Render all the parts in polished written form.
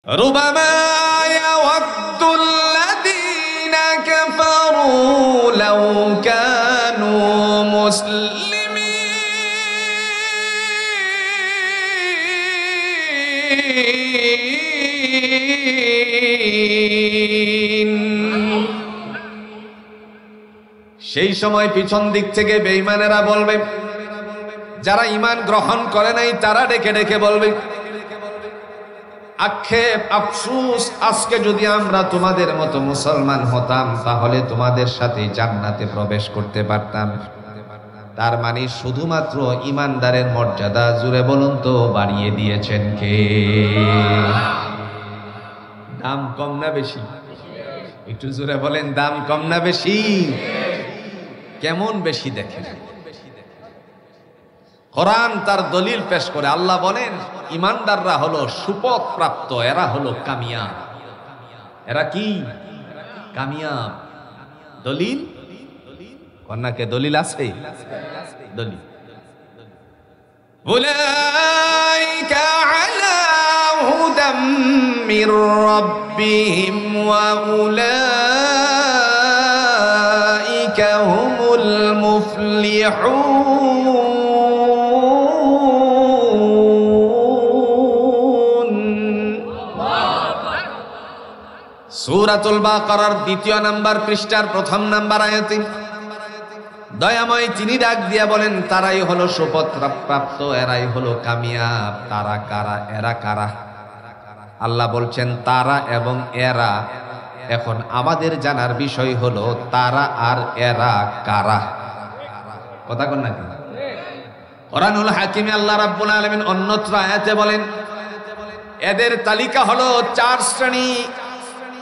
ربما يود الذين كفروا لو كانوا مسلمين সেই সময় পিছন দিক থেকে বেঈমানেরা বলবে, যারা ঈমান গ্রহণ করে নাই তারা ডেকে ডেকে বলবে, আক্ষেপ আফসোস, আজকে যদি আমরা তোমাদের মতো মুসলমান হতাম তাহলে তোমাদের সাথে জান্নাতে প্রবেশ করতে পারতাম। তার মানে শুধুমাত্র ঈমানদারের মর্যাদা, জুড়ে বলুন তো, বাড়িয়ে দিয়েছেন কে? দাম কম না বেশি? একটু জোরে বলেন, দাম কম না বেশি? কেমন বেশি দেখেন। কোরআন তার দলিল পেশ করে আল্লাহ বলেন, ঈমানদাররা হলো সুপথ প্রাপ্ত, এরা হলো কামিয়াব। এরা কি? কামিয়াব। দলিল কন্যাকে দলিল আছে? দলিল উলাইকা আলা হুদাম মির রাব্বিহিম ওয়া উলাইকা হুমুল মুফলিহুন। সূরাতুল বাকারার ২য় নাম্বার পৃষ্ঠার ১ম নাম্বার আয়াতে দয়াময় তিনি ডাক দিয়া বলেন, তারাই হলো সুপথ প্রাপ্ত, এরাই হলো কামিয়াব। তারা কারা? এরা কারা? আল্লাহ বলছেন তারা এবং এরা। এখন আমাদের জানার বিষয় হলো তারা আর এরা কারা। কথা কন নাকি? কোরআনুল হাকিমে আল্লাহ রাব্বুল আলামিন অন্যত্র আয়াতে বলেন, এদের তালিকা হলো ৪ শ্রেণী।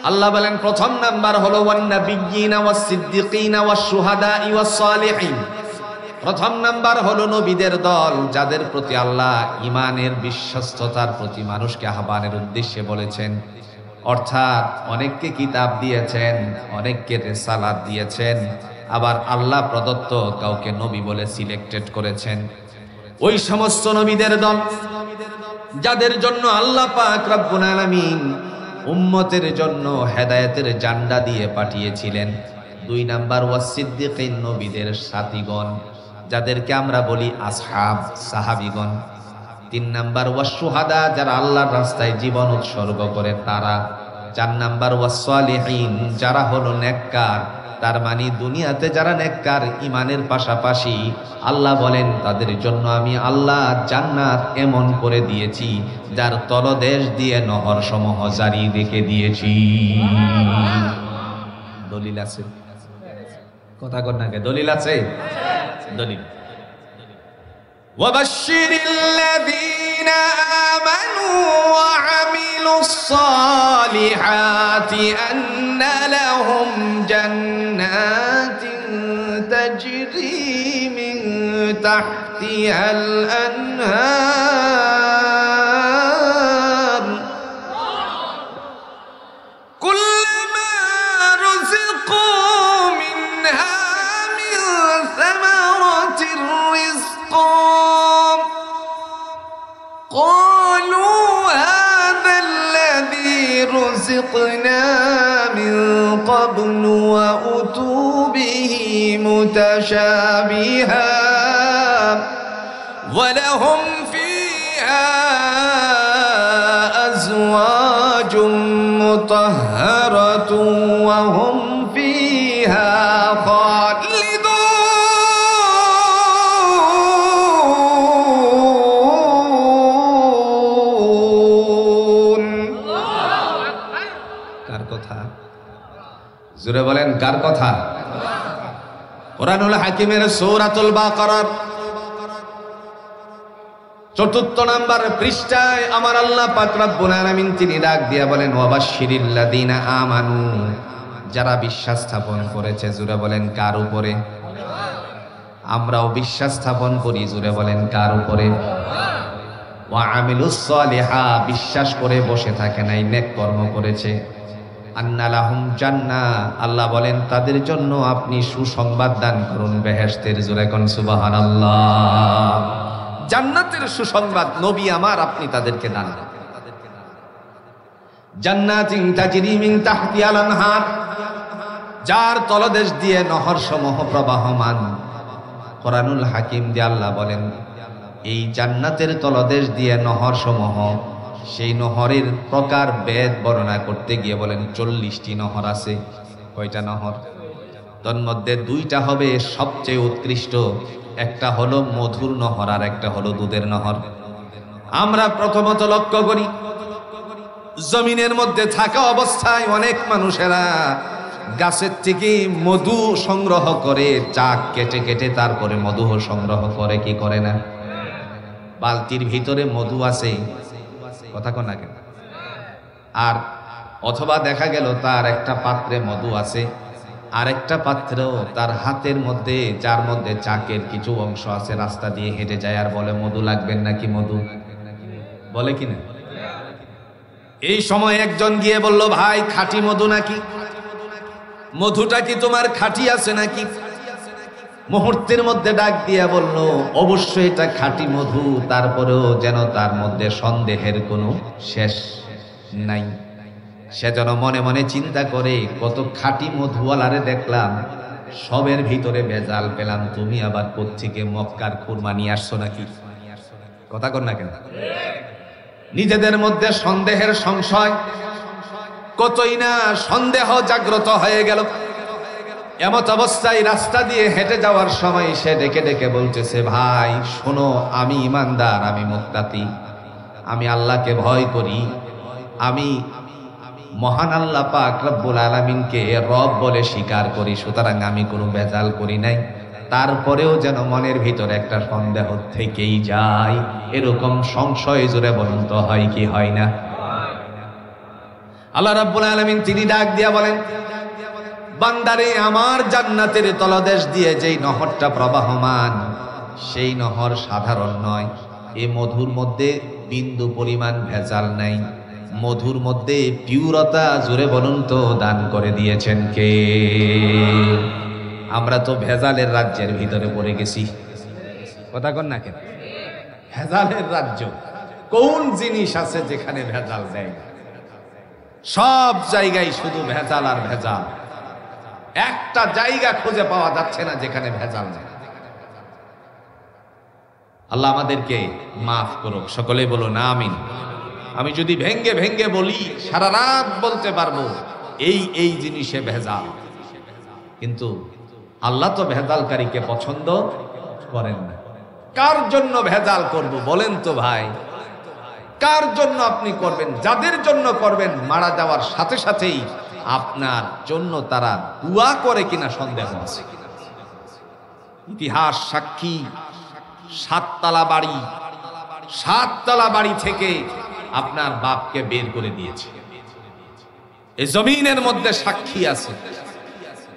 আল্লাহ বলেন, প্রথম নাম্বার হলো ওয়ান্নাবিয়্যিনা ওয়াস-সিদ্দিকিনা ওয়াশ-শুহাদাই ওয়াস-সালিহিন। প্রথম নাম্বার হলো নবীদের দল, যাদের প্রতি আল্লাহ ঈমানের বিশ্বস্ততার প্রতি মানুষকে আহ্বানের উদ্দেশ্যে বলেছেন। অর্থাৎ অনেককে কিতাব দিয়েছেন, অনেককে রিসালাত দিয়েছেন, আবার আল্লাহ প্রদত্ত কাউকে নবী বলে সিলেক্টেড করেছেন। ওই সমস্ত নবীদের দল যাদের জন্য আল্লাহ পাক রব্বুল আলামিন উম্মতের জন্য হেদায়েতের জান্ডা দিয়ে পাঠিয়েছিলেন। ২ নাম্বার ওয়াস-সিদ্দিকিন, নবীদের সাথীগণ, যাদেরকে আমরা বলি আসহাব, সাহাবীগণ। ৩ নাম্বার ওয়াস-শুহাদা, যারা আল্লাহর রাস্তায় জীবন উৎসর্গ করে তারা। ৪ নাম্বার ওয়াস-সালিহিন, যারা হলো নেককার। তার মানে দুনিয়াতে যারা নেককার, ঈমানের পাশাপাশি আল্লাহ বলেন তাদের জন্য আমি আল্লাহ জান্নাত এমন করে দিয়েছি যার তলদেশ দিয়ে নহর সমূহ জারি রেখে দিয়েছি। দলিল আছে? কথা কর না কে? দলিল আছে? দলিল ওয়াবাশশিরিল্লাযীনা আমানু ওয়া আমিলুস সালিহাতি আন্না লাহুম জান্নাতিন তাজরি মিন তাহতিহাল আনহার কুল্লামা রুযিকু মিনহা মিন সামারাতির রিজকা قالوا هذا الذي رزقنا من قبل وأتوا به متشابها ولهم فيها أزواج مطهرة وهم فيها خالدون। জোরে বলেন, কার কথা? কোরআনুল হাকিমের সূরাতুল বাকারার ৪র্থ নাম্বার পৃষ্ঠায় আমার আল্লাহ পাক রব্বুল আলামিন তিনি ডাক দিয়া বলেন, ওয়াবাশশিরিল্লাযীনা আমানু, যারা বিশ্বাস স্থাপন করেছে। জোরে বলেন, কার উপরে? আমরাও বিশ্বাস স্থাপন করি। জোরে বলেন, কার উপরে? ওয়া আমিলুস সালিহা, বিশ্বাস করে বসে থাকে নাই, নেক কর্ম করেছে। আন্না লাহুম জান্নাহ, আল্লাহ বলেন তাদের জন্য আপনি সুসংবাদ দান করুন বেহেশতের। জোরে কোন সুবহানাল্লাহ। জান্নাতের সুসংবাদ নবী আমার আপনি তাদেরকে দান করুন। জান্নাতিন তাজরি মিন তাহতিহাল আনহার, যার তলদেশ দিয়ে নহর সমূহ প্রবাহমান। কোরআনুল হাকিম দিয়ে আল্লাহ বলেন এই জান্নাতের তলদেশ দিয়ে নহর সমূহ, সেই নহরের প্রকার ভেদ বর্ণনা করতে গিয়ে বলেন 40টি নহর আছে। কয়টা নহর? তন্মধ্যে 2টা হবে সবচেয়ে উৎকৃষ্ট, একটা হলো মধুর নহর আর একটা হলো দুধের নহর। আমরা প্রথমত লক্ষ্য করি জমিনের মধ্যে থাকা অবস্থায় অনেক মানুষেরা গাছের থেকে মধু সংগ্রহ করে, চাক কেটে কেটে তারপরে মধু সংগ্রহ করে, কি করে না? বালতির ভিতরে মধু আছে, কথা কন না কেন? আর অথবা দেখা গেল তার একটা পাত্রে মধু আছে, আরেকটা পাত্র তার হাতের মধ্যে, যার মধ্যে চাকের কিছু অংশ আছে, রাস্তা দিয়ে হেঁটে যায় আর বলে মধু লাগবেন নাকি? মধু বলে কিনা? এই সময় একজন গিয়ে বলল, ভাই খাঁটি মধু নাকি? মধুটা কি তোমার খাঁটি আছে নাকি? মুহূর্তের মধ্যে ডাক দিয়া বলল, অবশ্যই এটা খাঁটি মধু। তারপরেও যেন তার মধ্যে সন্দেহের কোনো শেষ নাই। সে যেন মনে মনে চিন্তা করে, কত খাঁটি মধুওয়ালারে দেখলাম, সবের ভিতরে ভেজাল পেলাম, তুমি আবার কোত্থেকে মক্কার খুরমা নিয়ে আসছো নাকি? কথা কর না কেন? নিজেদের মধ্যে সন্দেহের সংশয়, কতই না সন্দেহ জাগ্রত হয়ে গেল। এমত অবস্থায় রাস্তা দিয়ে হেঁটে যাওয়ার সময় সে ডেকে ডেকে বলতেছে, ভাই শোনো, আমি ইমানদার, আমি মুত্তাকি, আমি আল্লাহকে ভয় করি, আমি মহান আল্লাহ পাক রব্বুল আলামিনকে রব বলে স্বীকার করি, সুতরাং আমি কোনো ভেজাল করি নাই। তারপরেও যেন মনের ভিতরে একটা সন্দেহ থেকেই যায়, এরকম সংশয় জুড়ে বলুন তো হয় কি হয় না? আল্লাহ রাব্বুল আলামিন তিনি ডাক দিয়া বলেন, বান্দারে আমার জান্নাতের তলদেশ দিয়ে যেই নহরটা প্রবাহমান, সেই নহর সাধারণ নয়। এই মধুর মধ্যে বিন্দু পরিমাণ ভেজাল নাই, মধুর মধ্যে পিউরতা জুড়ে বলুন তো দান করে দিয়েছেন কে? আমরা তো ভেজালের রাজ্যের ভিতরে পড়ে গেছি, কথা কন না কেন? ভেজালের রাজ্য, কোন জিনিস আছে যেখানে ভেজাল দেয়? সব জায়গায় শুধু ভেজাল আর ভেজাল, একটা জায়গা খুঁজে পাওয়া যাচ্ছে না যেখানে ভেজাল নেই। আল্লাহ আমাদেরকে মাফ করুক, সকলেই বলুন আমিন। আমি যদি ভেঙ্গে ভেঙ্গে বলি সারা রাত বলতে পারবো এই এই জিনিসে ভেজাল, কিন্তু আল্লাহ তো ভেজালকারীকে পছন্দ করেন না। কার জন্য ভেজাল করব বলেন তো ভাই? কার জন্য আপনি করবেন? যাদের জন্য করবেন, মারা যাওয়ার সাথে সাথেই আপনার জন্য তারা দুয়া করে কিনা সন্দেহ আছে। ইতিহাস সাক্ষী, সাততলা বাড়ি থেকে আপনার বাপকে বের করে দিয়েছে, এই জমিনের মধ্যে সাক্ষী আছে।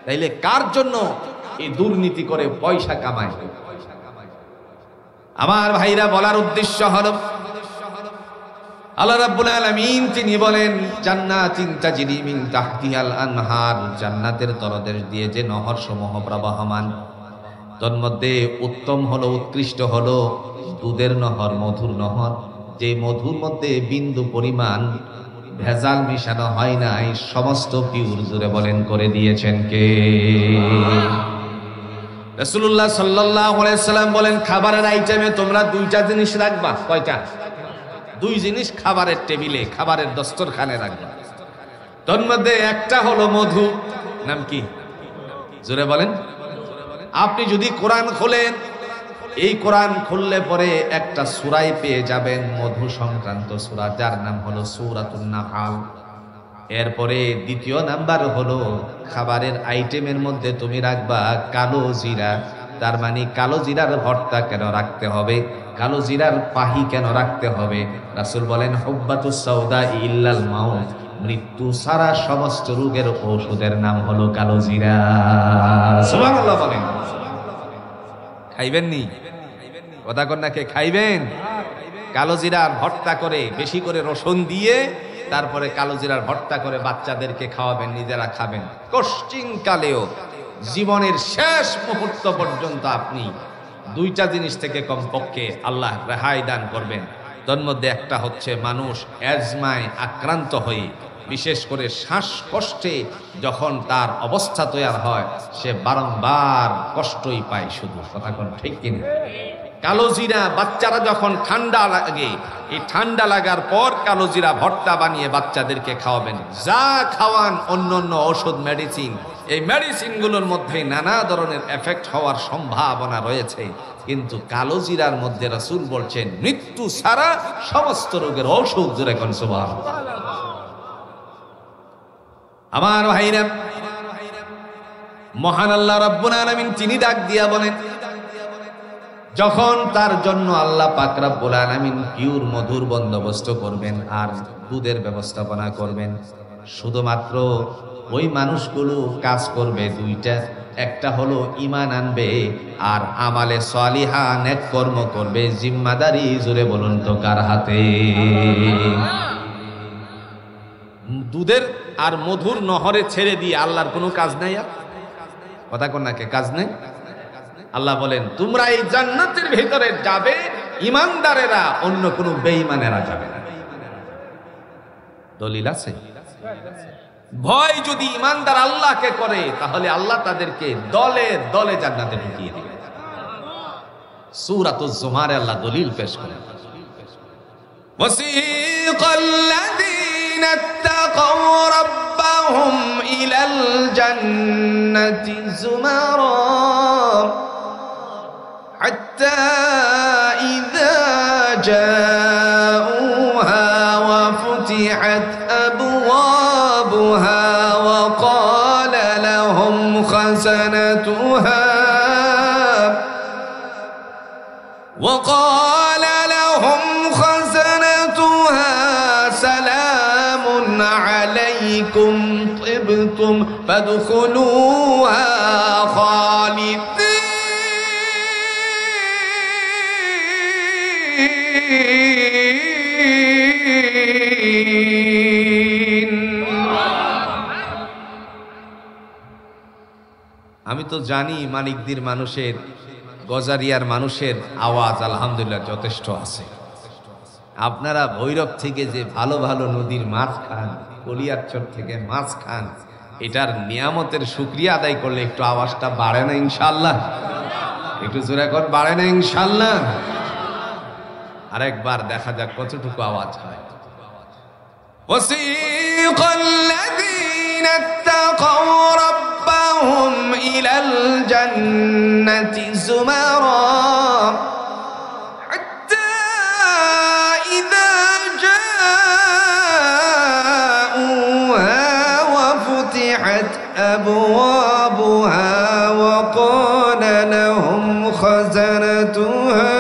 তাইলে কার জন্য এই দুর্নীতি করে পয়সা কামায়? আমার ভাইরা, বলার উদ্দেশ্য হলো আল্লাহ রাব্বুল আলামিন তিনি বলেন, জান্নাতিন তাজরি মিন তাহতিহাল আনহার, জান্নাতের তলদেশ দিয়ে যে নহর সমূহ প্রবাহমান, তন্মধ্যে উত্তম হলো, উৎকৃষ্ট হলো দুধের নহর, মধুর নহর, যে মধুর মধ্যে বিন্দু পরিমাণ ভেজাল মিশানো হয় নাই, সমস্ত পিউর জুড়ে বলেন করে দিয়েছেন কে? রাসূলুল্লাহ সাল্লাল্লাহু আলাইহি সাল্লাম বলেন, খাবারের আইটেমে তোমরা 2টা জিনিস রাখবা। কয়টা? 2 জিনিস খাবারের টেবিলে, খাবারের দস্তরখানে রাখবা। তার মধ্যে একটা হলো মধু। নাম কি? জোরে বলেন। আপনি যদি কোরআন খোলেন, এই কোরআন খুললে পরে একটা সূরাই পেয়ে যাবেন মধু সংক্রান্ত সূরা, যার নাম হলো সূরাতুন নাহাল। এরপরে দ্বিতীয় নাম্বার হলো খাবারের আইটেমের মধ্যে তুমি রাখবা কালো জিরা। তার মানে কালো জিরার ভর্তা কেন রাখতে হবে? কালো জিরার পাহি কেন রাখতে হবে? রাসূল বলেন, হুব্বাতুস সাউদা ইল্লাল মাউত, মৃত্যু সারা সমস্ত রোগের ঔষধের নাম হলো কালো জিরা। সুবহানাল্লাহ বলেন। খাইবেন নি? কথা কন না, কে খাইবেন? কালো জিরার ভর্তা করে, বেশি করে রসুন দিয়ে, তারপরে কালো জিরার ভর্তা করে বাচ্চাদেরকে খাওয়াবেন, নিজেরা খাবেন। কষ্টিং কালেও জীবনের শেষ মুহূর্ত পর্যন্ত আপনি 2টা জিনিস থেকে কমপক্ষে আল্লাহ রেহাই দান করবেন। তার মধ্যে একটা হচ্ছে মানুষ অ্যাজমায় আক্রান্ত হয়ে বিশেষ করে শ্বাসকষ্টে যখন তার অবস্থা তৈরি হয় সে বারংবার কষ্টই পায় শুধু। কথা কোন ঠিক কিনা? কালোজিরা বাচ্চারা যখন ঠান্ডা লাগে, এই ঠান্ডা লাগার পর কালোজিরা ভর্তা বানিয়ে বাচ্চাদেরকে খাওয়াবেন। যা খাওয়ান অন্য অন্য ওষুধ মেডিসিন, এই মেডিসিনগুলোর মধ্যে নানা ধরনের এফেক্ট হওয়ার সম্ভাবনা রয়েছে, কিন্তু কালোজিরার মধ্যে রাসূল বলছেন মৃত্যু ছাড়া সমস্ত রোগের ঔষধ। জোরে কোন সুবহানাল্লাহ। আমার ভাইরা, মহান আল্লাহ রাব্বুল আলামিন তিনি ডাক দিয়া বলেন, যখন তার জন্য আল্লাহ পাক রব্বুল আলামিন পিওর মধুর বন্দোবস্ত করবেন আর দুধের ব্যবস্থাপনা করবেন, শুধুমাত্র ওই মানুষগুলো কাজ করবে দুইটা। একটা হলো ঈমান আনবে আর আমালে সালিহা নেক কর্ম করবে। জিম্মাদারি জোরে বলুন তো কার হাতে? দুধের আর মধুর নহরে ছেড়ে দিয়ে আল্লাহর কোনো কাজ নাই। আর কথা কোন নাকি কাজ নেই? আল্লাহ বলেন তোমরা এই জান্নাতের ভিতরে যাবে, ইমানদারেরা, অন্য কোনো বেঈমানেরা যাবে না। দলিল আছে? ভয় যদি ইমানদার আল্লাহকে করে তাহলে আল্লাহ তাদেরকে দলে দলে জান্নাতে ঢুকিয়ে দিবে। সূরাতুজ জুমারে আল্লাহ দলিল পেশ করেন, ওয়াসিকাল্লাযীনা ইত্তাকাউ রাব্বাহুম ইলাল জান্নাতি যুমারা হাত্তা ইযা জাউহা ওয়া ফুতিহাত আবওয়াবুহা ওয়া ক্বালা লাহুম খাযানাতুহা সালামুন আলাইকুম তিবতুম ফাদখুলুহা খালিদিন। আমি তো জানি মানিকদির মানুষের, গজারিয়ার মানুষের আওয়াজ আলহামদুলিল্লাহ যথেষ্ট আছে। আপনারা ভৈরব থেকে যে ভালো ভালো নদীর মাছ খান, কলিয়ারচর থেকে মাছ খান, এটার নিয়ামতের শুকরিয়া আদায় করলে একটু আওয়াজটা বাড়ে না ইনশাআল্লাহ? একটু জোরে করে বাড়ে না ইনশাআল্লাহ? আরেকবার দেখা যাক কতটুকু আওয়াজ হয়। ওয়াসিকাল্লাযীনা ইত্তাকাউ রাব্বাহুম ইলাল জান্নাতি যুমারা হাত্তা ইযা জাউহা ওয়া ফুতিহাত আবওয়াবুহা ওয়া ক্বালা লাহুম খাযানাতুহা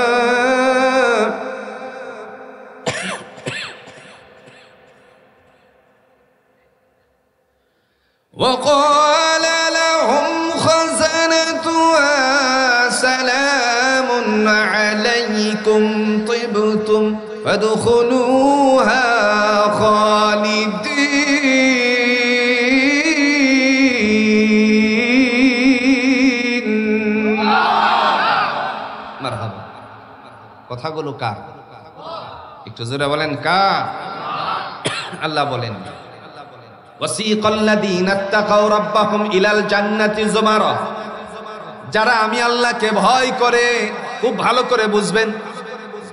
وقال لهم خزنتها سلام عليكم طبتم فادخلوها خالدين। মারহাবা। কথাগুলো কার? একটু জোরে বলেন কার? আল্লাহ বলেন ওয়াসিকাল্লাযীনা ইত্তাকাউ রাব্বাহুম ইলাল জান্নাতি যুমারা, যারা আমি আল্লাহকে ভয় করে, খুব ভালো করে বুঝবেন,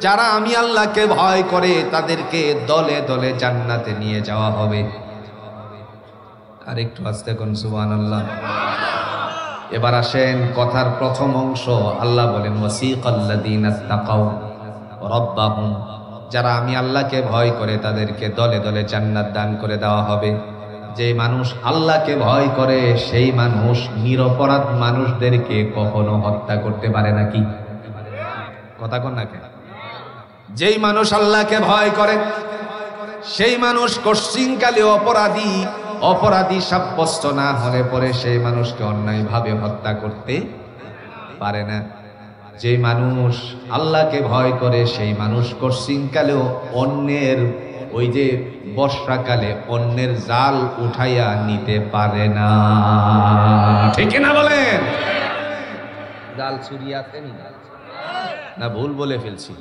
যারা আমি আল্লাহকে ভয় করে তাদেরকে দলে দলে জান্নাতে নিয়ে যাওয়া হবে। আর একটু আস্তে কোন সুবহানাল্লাহ। এবার আসেন কথার প্রথম অংশ, আল্লাহ বলেন ওয়াসিকাল্লাযীনা ইত্তাকাউ রাব্বাহুম, যারা আমি আল্লাহকে ভয় করে তাদেরকে দলে দলে জান্নাত দান করে দেওয়া হবে। যে মানুষ আল্লাহকে ভয় করে সেই মানুষ নিরপরাধ মানুষদেরকে কখনো হত্যা করতে পারে নাকি? কথা কোন নাকি? যেই মানুষ আল্লাহকে ভয় করে সেই মানুষ কশিনকালে অপরাধী সাব্যস্ত না হলে পরে সেই মানুষকে অন্যায়ভাবে হত্যা করতে পারে না। যে মানুষ আল্লাহকে ভয় করে সেই মানুষ কশিনকালেও অন্যের, ওই যে বর্ষাকালে অন্যের জাল উঠাইয়া নিতে পারে না। ঠিক না বলেন? জাল চুরি আছে না ভুল বলে ফেলছি?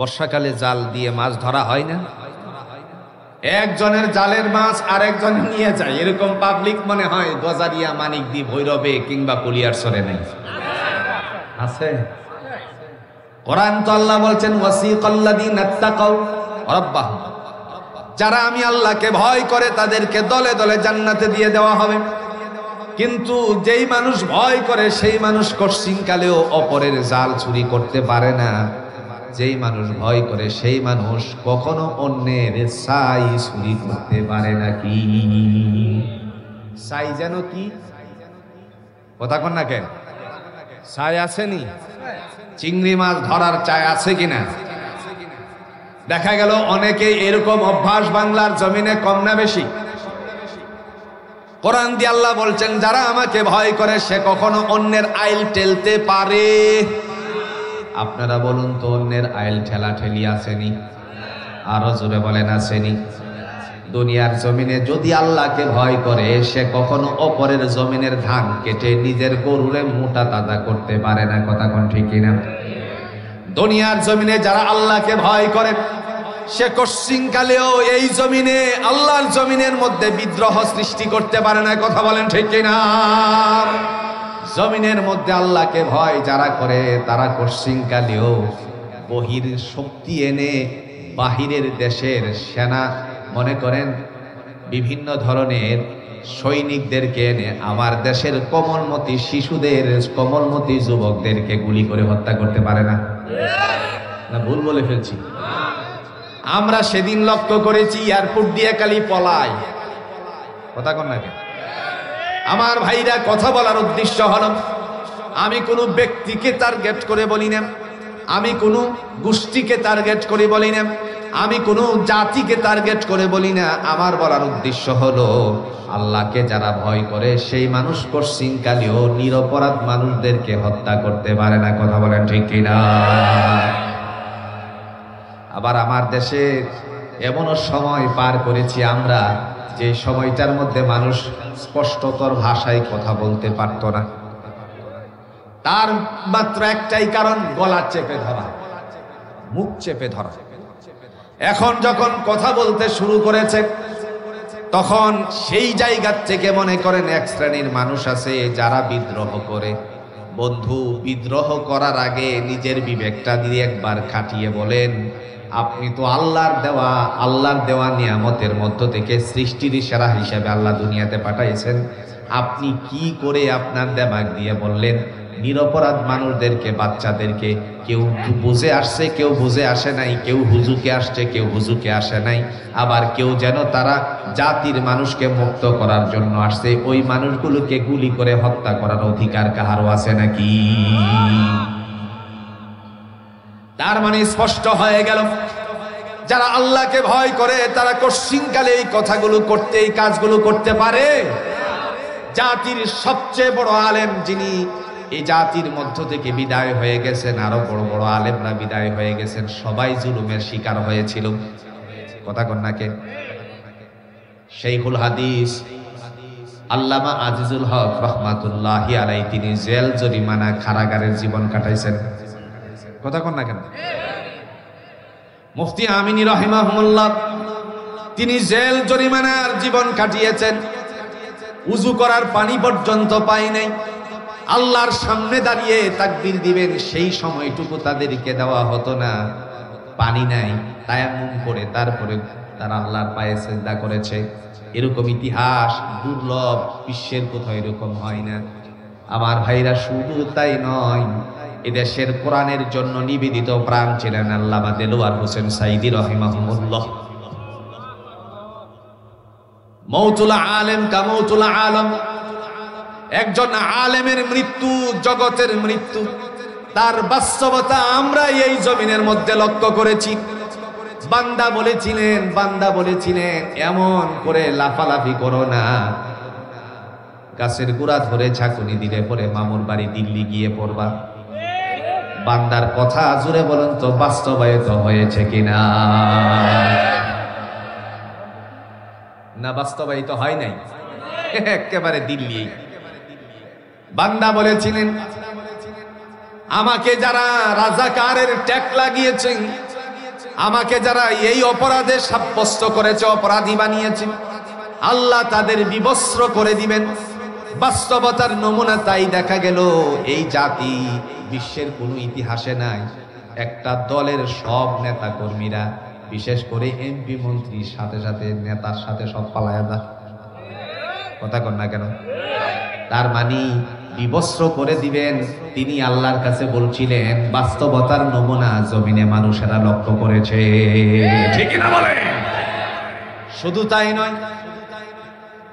বর্ষাকালে জাল দিয়ে মাছ ধরা হয় না? একজনের জালের মাছ আরেকজন নিয়ে যায়, এরকম পাবলিক মনে হয় গজারিয়া, মানিকদ্বীপ, ভৈরবে কিংবা কুলিয়ারচরে নেই? আছে। কোরআন তো আল্লাহ বলছেন ওয়াসিকাল্লাযীনা তাকাউ রাব্বাহুম, যারা আমি আল্লাহকে ভয় করে তাদেরকে দলে দলে জান্নাতে দিয়ে দেওয়া হবে। কিন্তু যেই মানুষ ভয় করে সেই মানুষ কশিনকালেও অপরের জাল চুরি করতে পারে না। যেই মানুষ ভয় করে সেই মানুষ কখনো অন্যের ছাই চুরি করতে পারে না। কি ছাই যেন কি কথা কন না কেন? ছাই আসেনি? চিংড়ি মাছ ধরার চাই আছে কিনা? দেখা গেল অনেকে এরকম অভ্যাস বাংলার জমিনে কম না বেশি? কোরআন দিয়ে আল্লাহ বলছেন যারা আমাকে ভয় করে সে কখনো অন্যের আইল ঠেলতে পারে। আপনারা বলুন তো, অন্যের আইল ঠেলা ঠেলি আসেনি? আরো জোরে বলেন আসেনি? দুনিয়ার জমিনে যদি আল্লাহকে ভয় করে সে কখনো অপরের জমিনের ধান কেটে নিজের গরুরে মোটা তাজা করতে পারে না। কথা কোন ঠিক কিনা? দুনিয়ার জমিনে যারা আল্লাহকে ভয় করে সে কশিনকালেও এই জমিনে আল্লাহর জমিনের মধ্যে বিদ্রোহ সৃষ্টি করতে পারে না। কথা বলেন ঠিক কিনা? জমিনের মধ্যে আল্লাহকে ভয় যারা করে তারা কশিনকালেও বহির শক্তি এনে বাহিরের দেশের সেনা, মনে করেন বিভিন্ন ধরনের সৈনিকদেরকে এনে আমার দেশের কোমলমতি শিশুদের, কোমলমতি যুবকদেরকে গুলি করে হত্যা করতে পারে না। না ভুল বলে ফেলছি? আমরা সেদিন লক্ষ্য করেছি এয়ারপোর্ট দিয়ে খালি পলায়। কথা কন না কেন? আমার ভাইরা, কথা বলার উদ্দেশ্য হলো আমি কোনো ব্যক্তিকে টার্গেট করে বলি না, আমি কোনো গোষ্ঠীকে টার্গেট করে বলি না, আমি কোনো জাতিকে টার্গেট করে বলি না। আমার বলার উদ্দেশ্য হলো আল্লাহকে যারা ভয় করে সেই মানুষ কশিনকালেও নিরপরাধ মানুষদেরকে হত্যা করতে পারে না। কথা বলেন ঠিক কিনা? আবার আমার দেশে এমনও সময় পার করেছি আমরা যে সময়টার মধ্যে মানুষ স্পষ্টতর ভাষায় কথা বলতে পারতো না। তার মাত্র একটাই কারণ, গলা চেপে ধরা, মুখ চেপে ধরা। এখন যখন কথা বলতে শুরু করেছে তখন সেই জায়গা থেকে মনে করেন এক শ্রেণীর মানুষ আছে যারা বিদ্রোহ করে। বন্ধু, বিদ্রোহ করার আগে নিজের বিবেকটা দিয়ে একবার খাটিয়ে বলেন, আপনি তো আল্লাহর দেওয়া নিয়ামতের মধ্য থেকে সৃষ্টির সেরা হিসেবে আল্লাহ দুনিয়াতে পাঠাইছেন। আপনি কি করে আপনার দেমাগ দিয়ে বললেন নিরপরাধ মানুষদেরকে, বাচ্চাদেরকে, কেউ বুঝে আসছে কেউ বুঝে আসে নাই, কেউ হুজুকে আসছে কেউ হুজুকে আসে নাই, আবার কেউ যেন তারা জাতির মানুষকে মুক্ত করার জন্য আসছে, ওই মানুষগুলোকে গুলি করে হত্যা করার অধিকার কাহারও আছে নাকি? তার মানে স্পষ্ট হয়ে গেল যারা আল্লাহকে ভয় করে তারা কশিনকালে এই কথাগুলো করতে, এই কাজগুলো করতে পারে। জাতির সবচেয়ে বড় আলেম যিনি এই জাতির মধ্য থেকে বিদায় হয়ে গেছেন, আরো বড় বড় আলেমরা বিদায় হয়ে গেছেন, সবাই জুলুমের শিকার হয়েছিল। কথা কন নাকে? শাইখুল হাদিস আল্লামা আজিজুল হক রহমাতুল্লাহি আলাইহি তিনি জেল জরিমানা কারাগারের জীবন কাটাইছেন। কথা কন না কেন? মুফতি আমিনী রাহিমাহুল্লাহ তিনি জেল জরিমানার জীবন কাটিয়েছেন। উযু করার পানি পর্যন্ত পায় নাই। আল্লাহর সামনে দাঁড়িয়ে তাকবীর দিবেন সেই সময়টুকু তাদেরকে দেওয়া হতো না। পানি নাই, তায়াম্মুম করে তারপরে তারা আল্লাহর পায়ে সিজদা করেছে। এরকম ইতিহাস দুর্লভ, বিশ্বের কোথাও এরকম হয় না। আমার ভাইরা, শুধু তাই নয়, এদেশের কোরআনের জন্য নিবেদিত প্রাণ ছিলেন আল্লামা দেলোয়ার হোসেন সাইদি রাহিমাহুল্লাহ। মৌতুল আলেম কা মৌতুল আলম, একজন আলেমের মৃত্যু জগতের মৃত্যু। তার বাস্তবতা আমরা এই জমিনের মধ্যে লক্ষ্য করেছি। বান্দা বলেছিলেন এমন করে লাফালাফি করো না, গাছের গোড়া ধরে ঝাঁকুনি দিলে পরে মামুর বাড়ি দিল্লি গিয়ে পড়বা। বান্দার কথা জুড়ে বলেন তো বাস্তবায়িত হয়েছে কিনা? না, বাস্তবায়িত হয় নাই, একেবারে দিল্লি। বান্দা বলেছিলেন আমাকে যারা রাজাকারের ট্যাগ লাগিয়েছেন আমাকে যারা এই অপরাধে সাব্যস্ত করেছে, অপরাধী বানিয়েছে, আল্লাহ তাদের বিবস্ত্র করে দিবেন। বাস্তবতার নমুনা তাই দেখা গেল। এই জাতি বিশ্বের কোনো ইতিহাসে নাই। একটা দলের সব নেতা কর্মীরা, বিশেষ করে এমপি মন্ত্রীর সাথে সাথে নেতার সাথে সব পালায়া যায়। কথা কন না কেন? তার মানে বিবস্ত্র করে দিবেন। তিনি আল্লাহর কাছে বলছিলেন, বাস্তবতার নমুনা জমিনে মানুষেরা লক্ষ্য করেছে। ঠিক না বলে? শুধু তাই নয়,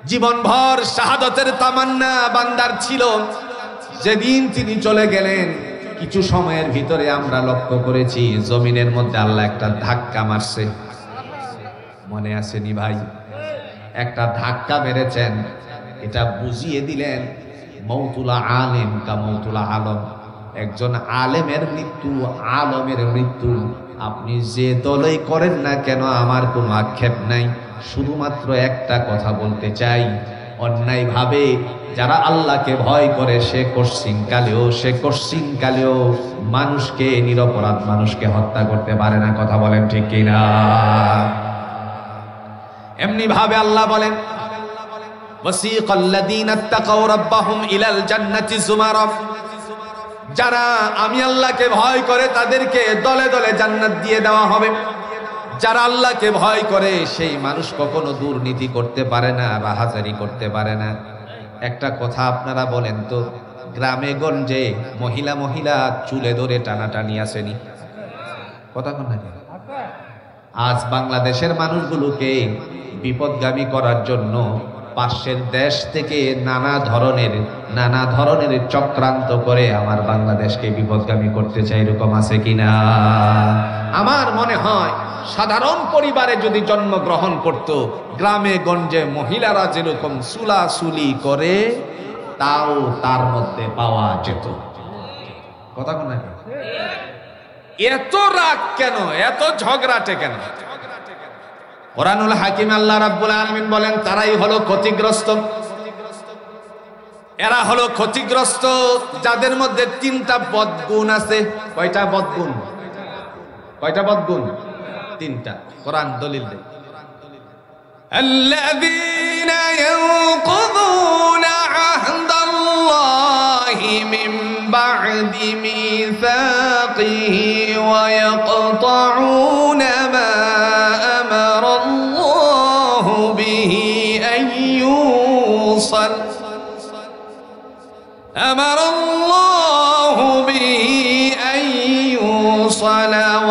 জীবনভর শাহাদতের তামান্না বান্দার ছিল। যেদিন তিনি চলে গেলেন, কিছু সময়ের ভিতরে আমরা লক্ষ্য করেছি জমিনের মধ্যে আল্লাহ একটা ধাক্কা মারছে। মনে আসেনি ভাই? একটা ধাক্কা মেরেছেন, এটা বুঝিয়ে দিলেন মৌতুল আলেম কা মৌতুল আলম। একজন আলেমের মৃত্যু, আলমের মৃত্যু আপনি যে দলই করেন না কেন আমার কোনো আক্ষেপ নাই। শুধুমাত্র একটা কথা বলতে চাই, অন্যায়ভাবে যারা আল্লাহকে ভয় করে সে কশ্চিন কালেও মানুষকে, নিরপরাধ মানুষকে হত্যা করতে পারে না। কথা বলেন ঠিক কিনা? এমনি ভাবে আল্লাহ বলেন, ওয়াসিকাল্লাযীনা ইত্তাকাউ রাব্বাহুম ইলাল জান্নাতি যুমারা। যারা আমি আল্লাহকে ভয় করে তাদেরকে দলে দলে জান্নাত দিয়ে দেওয়া হবে। যারা আল্লাহকে ভয় করে সেই মানুষ কখনো দুর্নীতি করতে পারে না, রাহাজারি করতে পারে না। একটা কথা আপনারা বলেন তো, গ্রামে গঞ্জে মহিলা চুলে ধরে টানাটানি আসেনি? কথা কোন না? আজ বাংলাদেশের মানুষগুলোকে বিপদগামী করার জন্য পাশের দেশ থেকে নানা ধরনের চক্রান্ত করে আমার বাংলাদেশকে বিপদগামী করতে চাই। এরকম আছে কিনা? আমার মনে হয় সাধারণ পরিবারে যদি জন্মগ্রহণ করত, গ্রামে গঞ্জে মহিলারা যেরকম সুলাসুলি করে তাও তার মধ্যে পাওয়া যেত। কথা কোন? এত রাগ কেন? এত ঝগড়াটে কেন? কোরআনুল হাকিম আল্লাহ রাব্বুল আলামিন বলেন, তারাই হলো ক্ষতিগ্রস্ত। এরা হলো ক্ষতিগ্রস্ত যাদের মধ্যে তিনটা বদগুণ আছে। কয়টা বদগুণ? তিনটা। কোরআন দলিল দেয়, আল্লাযীনা ইয়ানকুযুনা আহদাল্লাহি মিন বা'দি মিসাকিহি ওয়া ইয়াকতাউনা মা আমারাল্লাহু বিহি আইয়ুসাল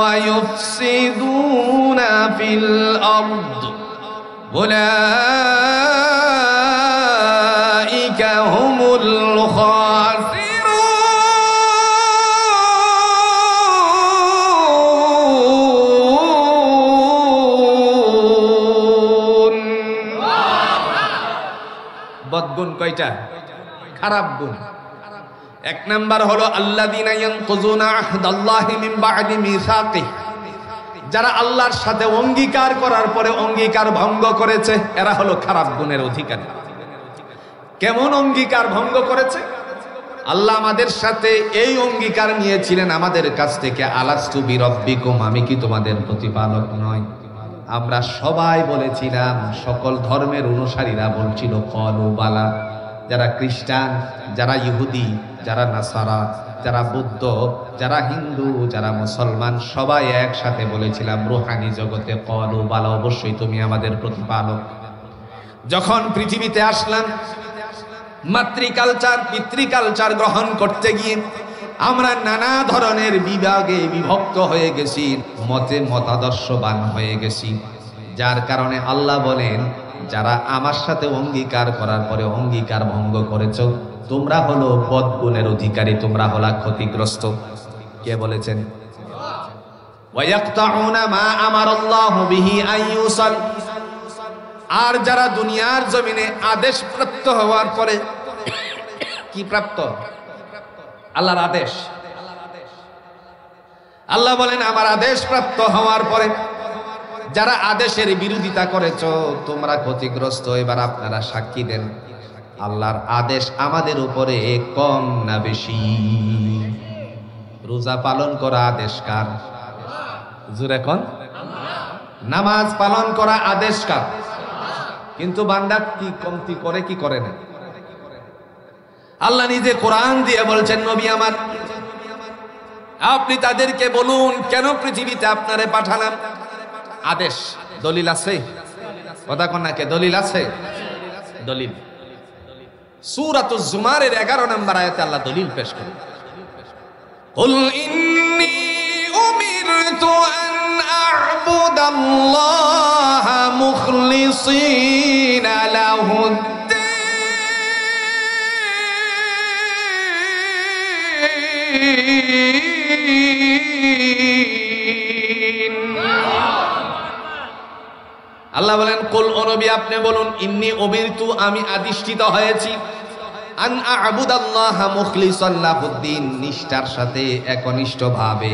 ويفسدون في الأرض أولئك هم الخاسرون। বদগুণ কয়টা? খারাপ গুণ। এক নাম্বার হলো আল্লাযীনা ইয়ানকুযুনা আহদাল্লাহি মিন বা'দি মিসাকিহি। যারা আল্লাহর সাথে অঙ্গীকার করার পরে অঙ্গীকার ভঙ্গ করেছে, এরা হলো খারাপ গুণের অধিকারী। কেমন অঙ্গীকার ভঙ্গ করেছে? আল্লাহ আমাদের সাথে এই অঙ্গীকার নিয়েছিলেন আমাদের কাছ থেকে, আলাস্তু বিরাব্বিকুম, আমি কি তোমাদের প্রতিপালক নয়? আমরা সবাই বলেছিলাম, সকল ধর্মের অনুসারীরা বলছিল ক্বালু বালা। যারা খ্রিস্টান, যারা ইহুদি, যারা নাসারা, যারা বুদ্ধ, যারা হিন্দু, যারা মুসলমান, সবাই একসাথে বলেছিলাম রুহানি জগতে ক্বালু বালা, অবশ্যই তুমি আমাদের প্রতিপালক। যখন পৃথিবীতে আসলাম, মাতৃকালচার পিতৃকালচার গ্রহণ করতে গিয়ে আমরা নানা ধরনের বিভাগে বিভক্ত হয়ে গেছি, মতাদর্শবান হয়ে গেছি। যার কারণে আল্লাহ বলেন, যারা আমার সাথে অঙ্গীকার করার পরে অঙ্গীকার ভঙ্গ করেছ, তোমরা হলো বদগুণের অধিকারী, তোমরা হলো ক্ষতিগ্রস্ত। কে বলেছেন? ওয়ায়াকতাউনা মা আমারাল্লাহু বিহি আইয়ুসাল। আর যারা দুনিয়ার জমিনে আদেশ প্রাপ্ত হওয়ার পরে, কি প্রাপ্ত? আল্লাহর আদেশ। আল্লাহ বলেন, আমার আদেশ প্রাপ্ত হওয়ার পরে যারা আদেশের বিরোধিতা করেছো তোমরা ক্ষতিগ্রস্ত। এবার আপনারা সাক্ষী দেন, আল্লাহর আদেশ আমাদের উপরে কম না বেশি? রোজা পালন করা আদেশ কার? জোরে কোন? নামাজ পালন করা আদেশ কার? কিন্তু বান্দা কি কমতি করে কি করে না? আল্লাহ নিজে কোরআন দিয়ে বলছেন, নবী আমার, আপনি তাদেরকে বলুন কেন পৃথিবীতে আপনারে পাঠালাম। আদেশ, দলিল আছে? কথা কন্যাকে দলিল আছে? দলিল সূরাতুজ জুমারের 11 নম্বর আয়াতে আল্লাহ দলিল পেশ করেন, কুল ইন্নী উমিরতু আন আ'বুদাল্লাহা মুখলিসিনা লাহুদ্দীন। আল্লাহ বলেন, কুল ও নবী আপনি বলুন, ইন্নী উমিরতু আমি আদিষ্ঠিত হয়েছি, আন আ'বুদাল্লাহা মুখলিসান লাহুদ্দীন নিষ্ঠার সাথে একনিষ্ঠভাবে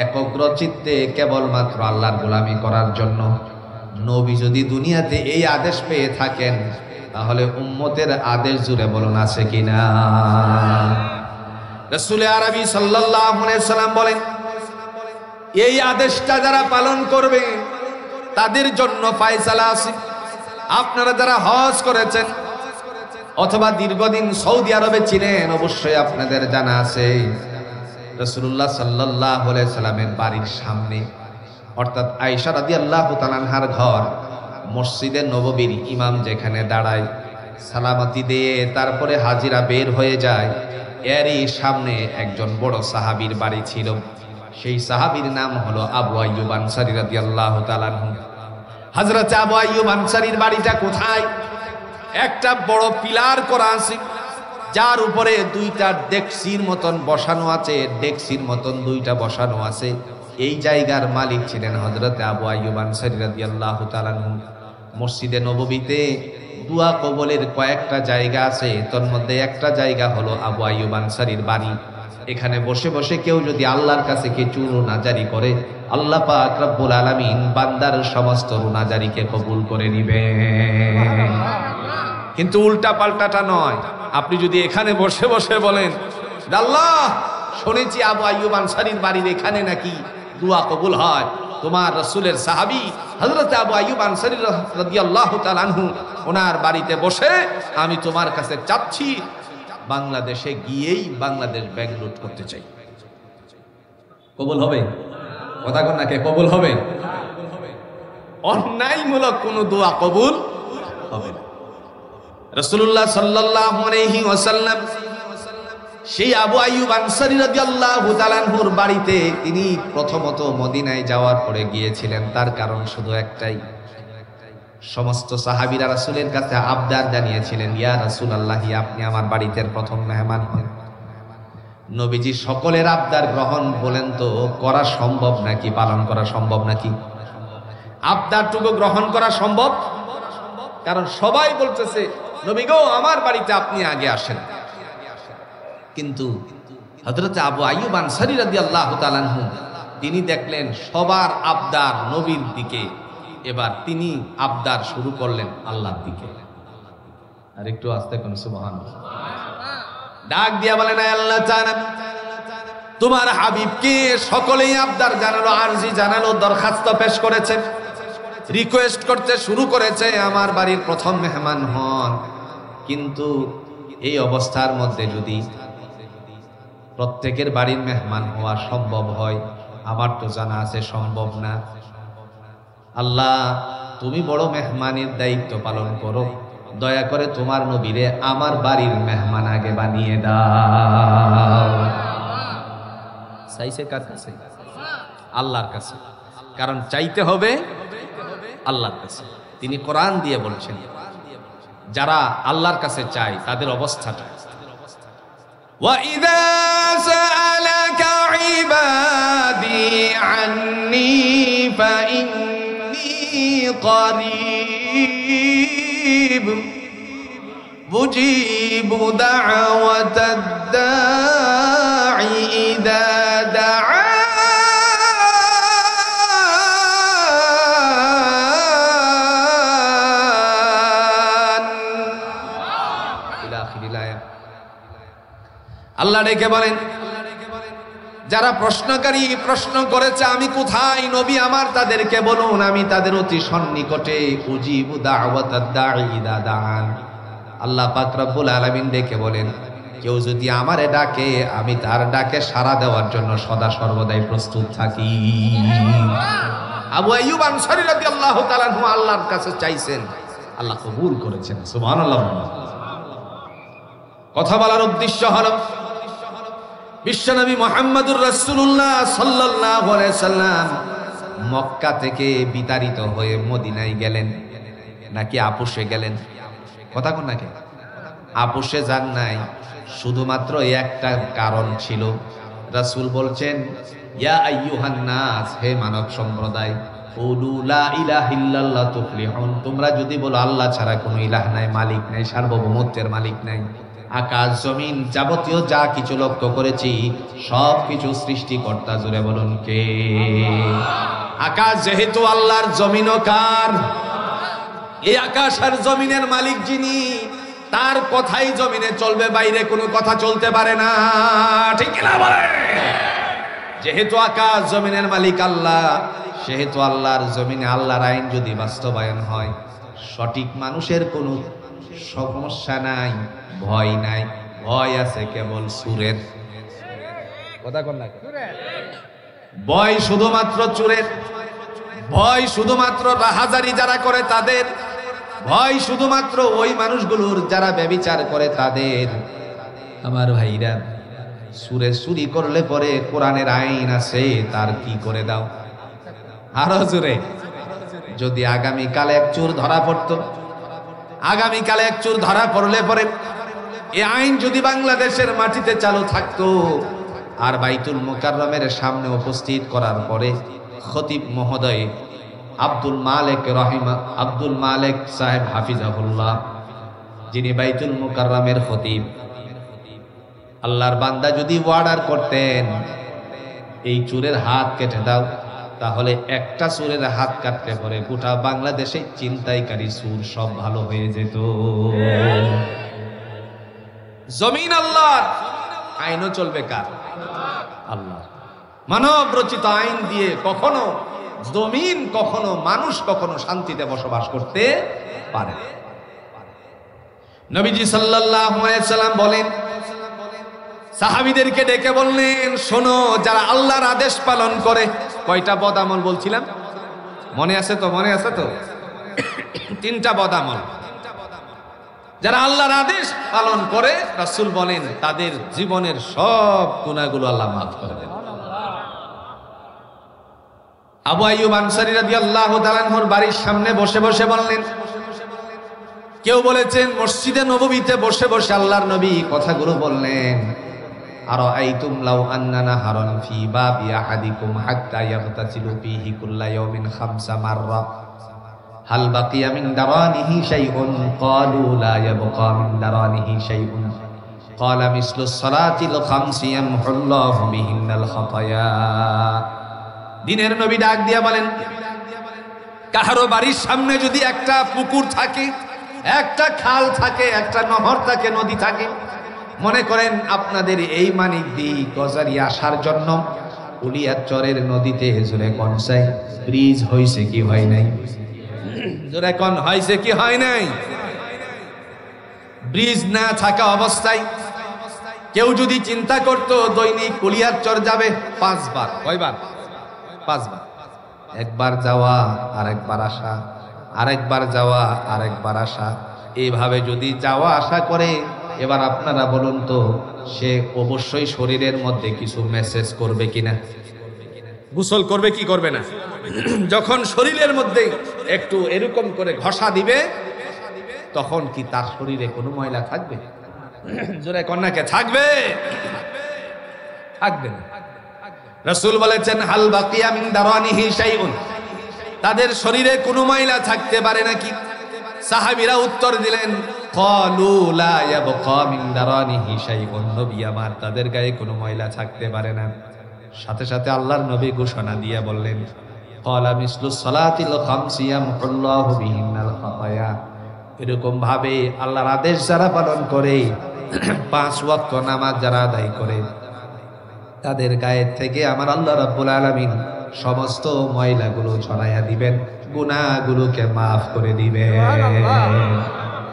একগ্র চিত্তে কেবলমাত্র আল্লাহর গোলামি করার জন্য। নবী যদি দুনিয়াতে এই আদেশ পেয়ে থাকেন তাহলে উম্মতের আদেশ জুড়ে বলুন আছে কিনা? রাসূল আরবি সাল্লাল্লাহু আলাইহি সাল্লাম বলেন, এই আদেশটা যারা পালন করবে তাদের জন্য ফয়সালা আছে। আপনারা যারা হজ করেছেন অথবা দীর্ঘদিন সৌদি আরবে ছিলেন, অবশ্যই আপনাদের জানা আছে রাসূলুল্লাহ সাল্লাল্লাহু আলাইহি সাল্লামের বাড়ির সামনে, অর্থাৎ আয়েশা রাদিয়াল্লাহু তাআলা আনহার ঘর, মসজিদে নববীর ইমাম যেখানে দাঁড়ায়, সালামতি দিয়ে তারপরে হাজিরা বের হয়ে যায়, এরই সামনে একজন বড় সাহাবীর বাড়ি ছিল। সেই সাহাবীর নাম হলো আবু আইয়ুব আনসারী রাদিয়াল্লাহু তাআলা আনহু। হযরত আবু আইয়ুব আনসারীর বাড়িটা কোথায়? একটা বড় পিলার করা আছে, যার উপরে দুইটা ডেকসির মতন বসানো আছে, ডেকসির মতন দুইটা বসানো আছে। এই জায়গার মালিক ছিলেন হযরত আবু আইয়ুব আনসারী রাদিয়াল্লাহু তাআলা আনহু। মসজিদে নববীতে দোয়া কবুলের কয়েকটা জায়গা আছে, তার মধ্যে একটা জায়গা হলো আবু আইয়ুব আনসারীর বাড়ি। এখানে বসে বসে কেউ যদি আল্লাহর কাছে কিছু রুনাজারি করে, আল্লাহ পাক রব্বুল আলামিন বান্দার সমস্ত রুনাজারিকে কবুল করে নেবেন। কিন্তু উল্টা পাল্টাটা নয়। আপনি যদি এখানে বসে বসে বলেন, আল্লাহ শুনেছি আবু আইয়ুব আনসারীর বাড়ির এখানে নাকি দোয়া কবুল হয়, তোমার রাসূলের সাহাবী হযরত আবু আইয়ুব আনসারী রাদিয়াল্লাহু তাআলা আনহু ওনার বাড়িতে বসে আমি তোমার কাছে চাচ্ছি বাংলাদেশে গিয়েই বাংলাদেশ ব্যাংক লুট করতে চাই, কবুল হবে? কথা কোন নাকি কবুল হবে? অন্যায়মূলক কোন দোয়া কবুল হবে না। রাসূলুল্লাহ সাল্লাল্লাহু আলাইহি ওয়াসাল্লাম সেই আবু আইয়ুব আনসারী রাদিয়াল্লাহু তাআলা আনহুর বাড়িতে তিনি প্রথমত মদিনায় যাওয়ার পরে গিয়েছিলেন, তার কারণ শুধু একটাই, সমস্ত সাহাবীরা রাসূলের কাছে আবদার জানিয়েছিলেন, ইয়া রাসূলুল্লাহ আপনি আমার বাড়িতে প্রথম মেহমান হন। নবীজি সকলের আবদার গ্রহণ বলেন তো করা সম্ভব নাকি, পালন করা সম্ভব নাকি? আবদারটুকু গ্রহণ করা সম্ভব? কারণ সবাই বলতেছে নবী গো আমার বাড়িতে আপনি আগে আসেন। কিন্তু হযরত আবু আইয়ুব আনসারী রাদিয়াল্লাহু তাআলা আনহু তিনি দেখলেন সবার আবদার নবীর দিকে, এবার তিনি আবদার শুরু করলেন আল্লাহর দিকে। আর একটু আস্তে কোন সুবহানাল্লাহ, ডাক দিয়া বলেন, আল্লাহ তাআলা তোমার হাবিবকে সকলেই আবদার জানালো, আরজি জানালো, দরখাস্ত পেশ করেছে, রিকোয়েস্ট করতে শুরু করেছে আমার বাড়ির প্রথম মেহমান হন। কিন্তু এই অবস্থার মধ্যে যদি প্রত্যেকের বাড়ির মেহমান হওয়া সম্ভব হয়, আমার তো জানা আছে সম্ভব না। আল্লাহ তুমি বড় মেহমানের দায়িত্ব পালন করো, দয়া করে তোমার নবীরে আমার বাড়ির মেহমান আগে বানিয়ে দাও। চাইছে কার কাছে? আল্লাহর কাছে। কারণ চাইতে হবে আল্লাহর কাছে। তিনি কোরআন দিয়ে বলছেন যারা আল্লাহর কাছে চায় তাদের অবস্থাটা, وَإِذَا سَأَلَكَ عِبَادِي عَنِّي فَإِنِّي قَرِيبٌ أُجِيبُ دَعْوَةَ الدَّاعِ إِذَا دَعَانِ আল্লাহ ডেকে বলেন যারা প্রশ্নকারী প্রশ্ন করেছে আমি কোথায় নবী আমার, তাদেরকে বলুন আমি তাদের অতি সন্নিকটে। উজিবু দাওয়াতাদ দাঈ ইযা দাআন। আল্লাহ পাক রব্বুল আলামিন ডেকে বলেন, কেউ যদি আমারে ডাকে আমি তার ডাকে সাড়া দেওয়ার জন্য সদা সর্বদাই প্রস্তুত থাকি। আবু আইয়ুব আনসারী রাদিয়াল্লাহু তাআলা আনহু আল্লাহর কাছে চাইছেন, আল্লাহ কবুল করেছেন। সুবহানাল্লাহ। কথা বলার উদ্দেশ্য হলো বিশ্বনবী মুহাম্মদুর রাসূলুল্লাহ সাল্লাল্লাহু আলাইহি সাল্লাম মক্কা থেকে বিতাড়িত হয়ে মদিনায় গেলেন নাকি আপোষে গেলেন? কথা কোন নাকি? আপোষে যান নাই, শুধুমাত্র একটা কারণ ছিল। রাসূল বলছেন, ইয়া আইয়ুহান নাস, হে মানব সম্প্রদায়, কুলু লা ইলাহা ইল্লাল্লাহ তুফলিহুন, তোমরা যদি বলো আল্লাহ ছাড়া কোনো ইলাহ নাই, মালিক নাই, সার্বভৌমত্বের মালিক নাই, আকাশ জমিন যাবতীয় যা কিছু লক্ষ্য করেছি সব কিছু সৃষ্টিকর্তা, জোরে বলুন কে? আকাশ যেহেতু আল্লাহর, জমিনও কার? এই আকাশ আর জমিনের মালিক যিনি, তার কথাই জমিনে চলবে, বাইরে কোনো কথা চলতে পারে না, ঠিক না বলে? যেহেতু আকাশ জমিনের মালিক আল্লাহ, সেহেতু আল্লাহর জমিনে আল্লাহর আইন যদি বাস্তবায়ন হয়, সঠিক মানুষের কোনো সমস্যা নাই, ভয় নাই। ভয় আছে কেবল সুরের। কথা কোন না? ভয় শুধুমাত্র চোরের, ভয় শুধুমাত্র রাহাজারি যারা করে তাদের, ভয় শুধুমাত্র ওই মানুষগুলোর যারা ব্যভিচার করে তাদের। আমার ভাইরা, সুরে চুরি করলে পরে কোরআনের আইন আছে, তার কি করে দাও? আরো জোরে, যদি আগামীকাল এক চোর ধরা পড়তো, আগামীকালে এক চোর ধরা পড়লে পরে এই আইন যদি বাংলাদেশের মাটিতে চালু থাকতো, আর বাইতুল মুকাররমের সামনে উপস্থিত করার পরে খতিব মহোদয় আব্দুল মালিক সাহেব হাফিজাহুল্লাহ, যিনি বাইতুল মুকাররমের খতিব, আল্লাহর বান্দা যদি অর্ডার করতেন এই চোরের হাত কেটে দাও, তাহলে একটা চোরের হাত কাটতে পরে গোটা বাংলাদেশে চিন্তাইকারী চোর সব ভালো হয়ে যেত। জমিন আল্লাহর, আইনও চলবে কার? আল্লাহ। মানব রচিত আইন দিয়ে কখনো জমিন, কখনো মানুষ, কখনো শান্তিতে বসবাস করতে পারে। নবীজি সাল্লাল্লাহু আলাইহি সাল্লাম বলেন, সাহাবীদেরকে ডেকে বললেন, শোনো, যারা আল্লাহর আদেশ পালন করে, কয়টা বদামল বলছিলাম? মনে আছে তো? মনে আছে তো? তিনটা বদামল। যারা আল্লাহর আদেশ পালন করে, রাসূল বলেন তাদের জীবনের সব গুনাহগুলো আল্লাহ মাফ করে দেন। আবু আইয়ুব আনসারী রাদিয়াল্লাহু তাআলা আনহুর বাড়ির সামনে বসে বসে বললেন, কেউ বলেছেন মসজিদে নববীতে বসে বসে আল্লাহর নবী কথাগুলো বললেন, আরাআইতুম লাউ আন্না নাহারান ফি বাবি আহাদিকুম হাত্তা ইয়াগতাসিলু ফীহি কুল্লা ইয়াওমিন 5 মাররা হাল বাকিয়া মিন দারানিহি শাইউন ক্বালু লা ইয়াবকা মিন দারানিহি শাইউন ক্বালা মিসলুস সালাতিল 5 ইয়ামহুল্লাহু বিহিন্নাল খাতায়া। দিনের নবী ডাক দিয়া বলেন, কাহারো বাড়ির সামনে যদি একটা পুকুর থাকে, একটা খাল থাকে, একটা নহর থাকে, নদী থাকে, মনে করেন আপনাদের এই মানিকদি গজারি আসার জন্য উলিয়াচরের নদীতে জোরে কনসাই ব্রিজ হইছে কি হয় নাই? জোরে কোন হইছে কি হয় নাই? ব্রিজ না থাকা অবস্থায় কেউ যদি চিন্তা করত দৈনিক কুলিয়াচর যাবে 5 বার, কয়বার? 5 বার। একবার যাওয়া আরেকবার আসা, আরেকবার যাওয়া আরেকবার আসা, এইভাবে যদি যাওয়া আসা করে, এবার আপনারা বলুন তো সে অবশ্যই শরীরের মধ্যে কিছু মেসেজ করবে কিনা? গোসল করবে কি করবে না? যখন শরীরের মধ্যে একটু এরকম করে ঘষা দিবে, তখন কি তার শরীরে কোনো ময়লা থাকবে? জোরে কন্যাকে থাকবে? থাকবে না। রাসূল বলেছেন, হাল বাকিয়া মিন দারানিহি শাইউন, তাদের শরীরে কোনো ময়লা থাকতে পারে নাকি? সাহাবীরা উত্তর দিলেন, ক্বালু লা ইয়াবকা মিন দারানিহি শাইউন, নবী আমার, তাদের গায়ে কোনো ময়লা থাকতে পারে না। সাথে সাথে আল্লাহর নবী ঘোষণা দিয়ে বললেন, ক্বালা মিসলুস সালাতিল 5 ইয়ামহুল্লাহু বিহিন্নাল খাতায়া। এরকম ভাবে আল্লাহর আদেশ যারা পালন করে, 5 ওয়াক্ত নামাজ যারা আদায় করে, তাদের গায়ের থেকে আমার আল্লাহ রাব্বুল আলামিন সমস্ত ময়লাগুলো ঝরাইয়া দিবেন, গুনাহগুলোকে মাফ করে দিবেন।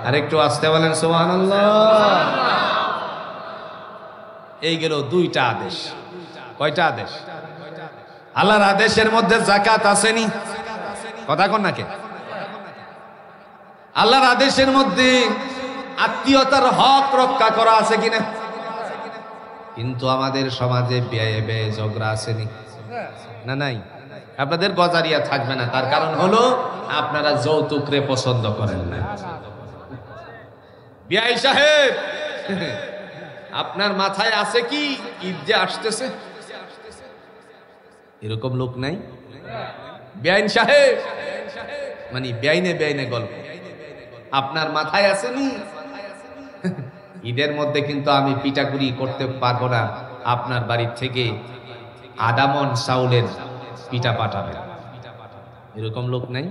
আর একটু আস্তে বলেন সুবহানাল্লাহ। এই গেল দুইটা আদেশ। কয়টা আদেশ? আল্লাহর আদেশের মধ্যে যাকাত আসেনি? কথা কন নাকি? আল্লাহর আদেশের মধ্যে আত্মীয়তার হক রক্ষা করা আছে কিনা? কিন্তু আমাদের সমাজে ব্যয়ে ব্যয়ে ঝগড়া আসেনি? না নাই। আপনাদের গজারিয়া থাকবে না, তার কারণ হলো আপনারা যৌতুকরে পছন্দ করেন না। বিআই সাহেব, আপনার মাথায় আছে কি ঈদ যে আসতেছে? এরকম লোক নাই? বিআইন সাহেব মানে বেআইনে বেআইনে গল্প, আপনার মাথায় আসেনি? ঈদের মধ্যে কিন্তু আমি পিঠাপুরি করতে পারবো না, আপনার বাড়ির থেকে আদামন চাউলের পিঠা পাঠাবেন। এরকম লোক নাই?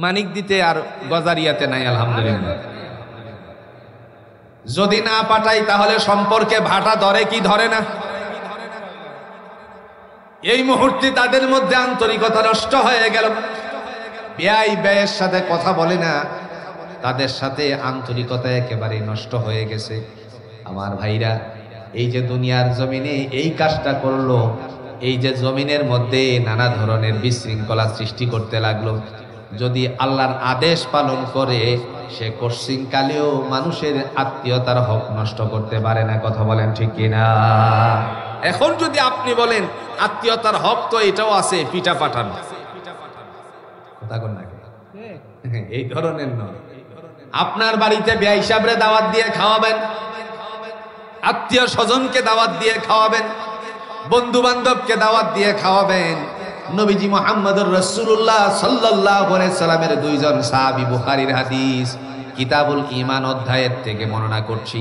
মানিক দিতে আর গজারিয়াতে নাই আলহামদুলিল্লাহ। যদি না পাঠাই তাহলে সম্পর্কে ভাটা ধরে কি ধরে না? এই মুহূর্তে তাদের মধ্যে আন্তরিকতা নষ্ট হয়ে গেল। বেয়াই ব্যয়ের সাথে কথা বলে না, তাদের সাথে আন্তরিকতা একেবারে নষ্ট হয়ে গেছে। আমার ভাইরা, এই যে দুনিয়ার জমিনে এই কাজটা করলো, এই যে জমিনের মধ্যে নানা ধরনের বিশৃঙ্খলা সৃষ্টি করতে লাগলো, যদি আল্লাহর আদেশ পালন করে সে কশিনকালেও মানুষের আত্মীয়তার হক নষ্ট করতে পারে না। কথা বলেন ঠিক কিনা? এখন যদি আপনি বলেন আত্মীয়তার হক তো এটাও আছে, পিঠা পাঠানো, কথা কন নাকি? এই ধরনের নয়। আপনার বাড়িতে বিয়া হিসাবে দাওয়াত দিয়ে খাওয়াবেন, আত্মীয় স্বজনকে দাওয়াত দিয়ে খাওয়াবেন, বন্ধু বান্ধবকে দাওয়াত দিয়ে খাওয়াবেন। নবীজি মুহাম্মদুর রাসূলুল্লাহ সাল্লাল্লাহু আলাইহি সাল্লামের দুইজন সাহাবী, বুখারীর হাদিস কিতাবুল ঈমান অধ্যায়ের থেকে বর্ণনা করছি।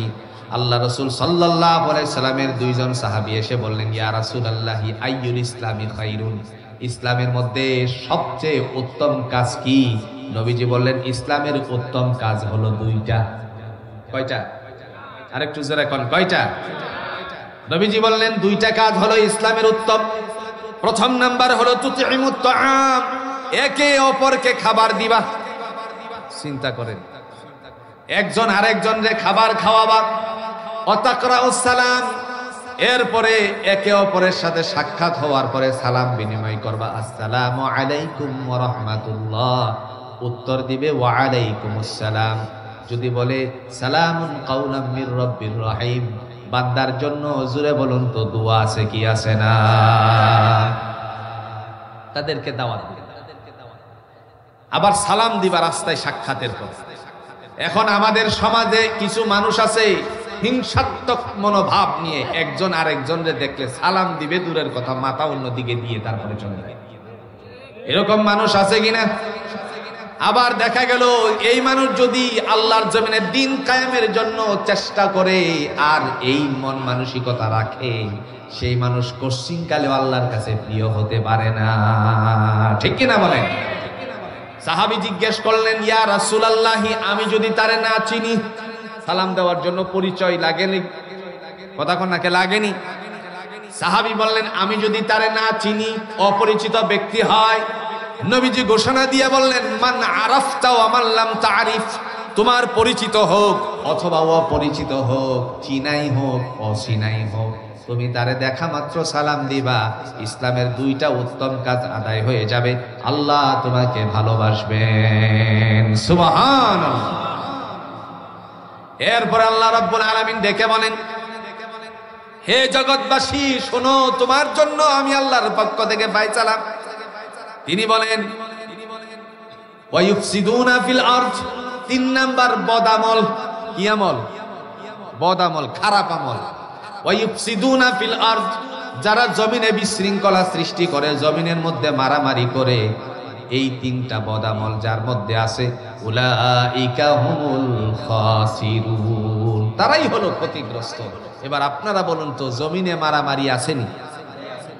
আল্লাহ রাসূল সাল্লাল্লাহু আলাইহি সাল্লামের দুইজন সাহাবী এসে বললেন, ইয়া রাসূলুল্লাহি আইয়ুল ইসলামি খায়রুন, ইসলামের মধ্যে সবচেয়ে উত্তম কাজ কি? নবীজি বললেন, ইসলামের উত্তম কাজ হলো দুইটা। কয়টা? আরেকটু জোরে কোন, কয়টা? নবীজি বললেন দুইটা কাজ হলো ইসলামের উত্তম। প্রথম নাম্বার হলো তুতিমুত তাআম, একে অপরকে খাবার দিবা। চিন্তা করেন, একজন আরেকজনকে খাবার খাওয়াবা। ওয়াতাকরাউস সালাম, এরপরে একে অপরের সাথে সাক্ষাৎ হওয়ার পরে সালাম বিনিময় করবা, আসসালামু আলাইকুম ওয়া রাহমাতুল্লাহ, উত্তর দিবে ওয়া আলাইকুমুস সালাম। যদি বলে সালামুন কাওলাম মির রাব্বির রহিম, বান্দার জন্য জোরে বলুন তো দোয়া আছে কি আছে না? তাদেরকে দাওয়াত দিবেন, আবার সালাম দিবা রাস্তায় সাক্ষাতের পর। এখন আমাদের সমাজে কিছু মানুষ আছে হিংসাত্মক মনোভাব নিয়ে, একজন আরেকজনকে দেখলে সালাম দিবে দূরের কথা, মাথা অন্যদিকে দিয়ে তারপরে চলে যাবে। এরকম মানুষ আছে কিনা? আবার দেখা গেল এই মানুষ যদি আল্লাহর জমিনে দ্বীন কায়েমের জন্য চেষ্টা করে আর এই মন মানসিকতা রাখে, সেই মানুষ কশিনকালে আল্লাহর কাছে প্রিয় হতে পারে না। ঠিক কিনা বলেন? সাহাবী জিজ্ঞেস করলেন, ইয়া রাসূলুল্লাহি, আমি যদি তারে না চিনি, সালাম দেওয়ার জন্য পরিচয় লাগেনি? কথা কোন নাকি? লাগেনি। সাহাবী বললেন, আমি যদি তারে না চিনি, অপরিচিত ব্যক্তি হয়, নবীজি ঘোষণা দিয়ে বললেন, মান আরাফতা ওয়া মান লাম তারিফ, তোমার পরিচিত হোক অথবা অপরিচিত হোক, চিনাই হোক অচিনাই হোক, তুমি তারে দেখা মাত্র সালাম দিবা। ইসলামের দুইটা উত্তম কাজ আদায় হয়ে যাবে, আল্লাহ তোমাকে ভালোবাসবেন। সুবহানাল্লাহ। এরপর আল্লাহ রাব্বুল আলামিন ডেকে বলেন, হে জগৎবাসী শোনো, তোমার জন্য আমি আল্লাহর পক্ষ থেকে ফায়সালা। তিনি বলেন, ওয়ায়ুফসিদুনা ফিল আরদ, তিন নাম্বার বদামল। কি আমল? বদামল, খারাপ আমল। ওয়ায়ুফসিদুনা ফিল আরদ, যারা জমিনে বিশৃঙ্খলা সৃষ্টি করে, জমিনের মধ্যে মারামারি করে, এই তিনটা বদামল যার মধ্যে আছে, উলাইকা হুমুল খাসিরুন, তারাই হলো ক্ষতিগ্রস্ত। এবার আপনারা বলুন তো, জমিনে মারামারি আসেনি?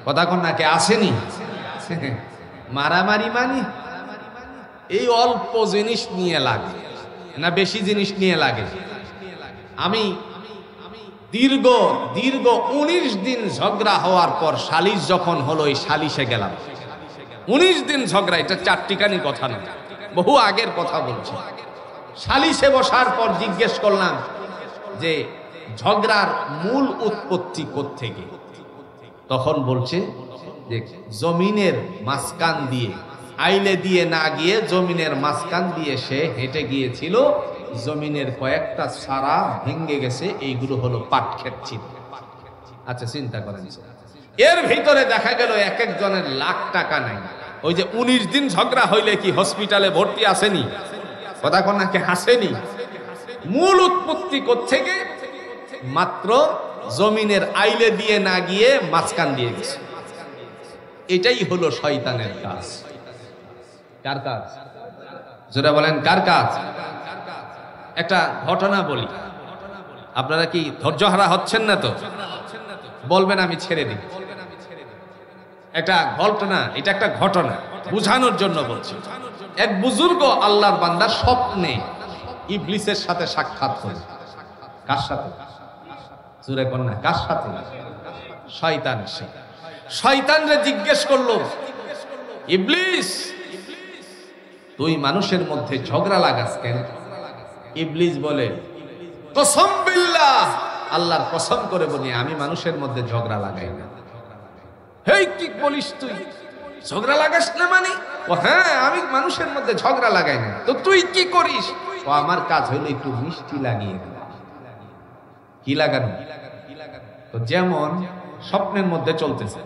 কথা কোন নাকি? আসেনি? মারামারি মানে এই অল্প জিনিস নিয়ে লাগে না বেশি জিনিস নিয়ে লাগে? আমি দীর্ঘ দীর্ঘ 19 দিন ঝগড়া হওয়ার পর সালিশ যখন হলো, এই সালিশে গেলাম। 19 দিন ঝগড়া, এটা চারটিখানি কথা না, বহু আগের কথা বলছি। সালিশে বসার পর জিজ্ঞেস করলাম যে ঝগড়ার মূল উৎপত্তি কোত্থেকে? তখন বলছে যে জমিনের মাঝখান দিয়ে, আইলে দিয়ে না গিয়ে জমিনের মাঝখান দিয়ে সে হেঁটে গিয়েছিল, জমিনের কয়েকটা সারা ভেঙে গেছে, এইগুলো হলো পাট ক্ষেত ছিল। আচ্ছা চিন্তা করেন, এর ভিতরে দেখা গেল এক একজনের লাখ টাকা নাই। ওই যে 19 দিন ঝগড়া হইলে কি হসপিটালে ভর্তি আসেনি? কথা কোন নাকি হাসেনি? মূল উৎপত্তি কোত্থেকে? মাত্র জমিনের আইলে দিয়ে না গিয়ে মাঝখান দিয়ে গেছে। এটাই হলো শয়তানের কাজ। কার কাজ? যারা বলেন কার কাজ? একটা ঘটনা বলি, আপনারা কি ধৈর্যহারা হচ্ছেন না তো? বলবেন আমি ছেড়ে দিই। একটা ঘটনা, এটা একটা ঘটনা বুঝানোর জন্য বলছি। এক বুজুর্গ আল্লাহর বান্দা স্বপ্নে ইবলিসের সাথে সাক্ষাৎ করে। কার সাথে? জোরে কোন না, কার সাথে? শয়তানের সাথে। শয়তানরে জিজ্ঞেস করলো, ইবলিস তুই মানুষের মধ্যে ঝগড়া লাগাস কেন? ইবলিস বলে, কসম বিল্লাহ, আল্লাহর কসম করে বলি আমি মানুষের মধ্যে ঝগড়া লাগাই না। হেই কি বলিস তুই, ঝগড়া লাগাস না মানে? ও হ্যাঁ, আমি মানুষের মধ্যে ঝগড়া লাগাই না। তো তুই কি করিস? ও আমার কাজ হলো একটু মিষ্টি লাগিয়ে দেওয়া। কি লাগানো? তো যেমন স্বপ্নের মধ্যে চলতেছে,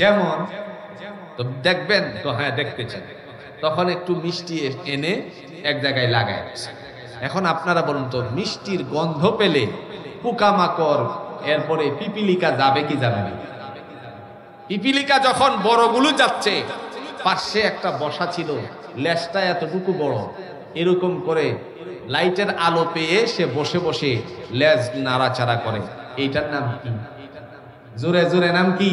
যেমন তো দেখবেন তো, হ্যাঁ দেখতেছেন, তখন একটু মিষ্টি এনে এক জায়গায় লাগায়। এখন আপনারা বলুন তো, মিষ্টির গন্ধ পেলে পোকামাকড় এরপরে পিপিলিকা যাবে কি যাবে না? পিপিলিকা যখন বড়গুলো যাচ্ছে, পাশে একটা বসা ছিল, লেজটা এতটুকু বড়, এরকম করে লাইটের আলো পেয়ে সে বসে বসে লেজ নাড়াচাড়া করে। এইটার নাম কি? জোরে জোরে নাম কি?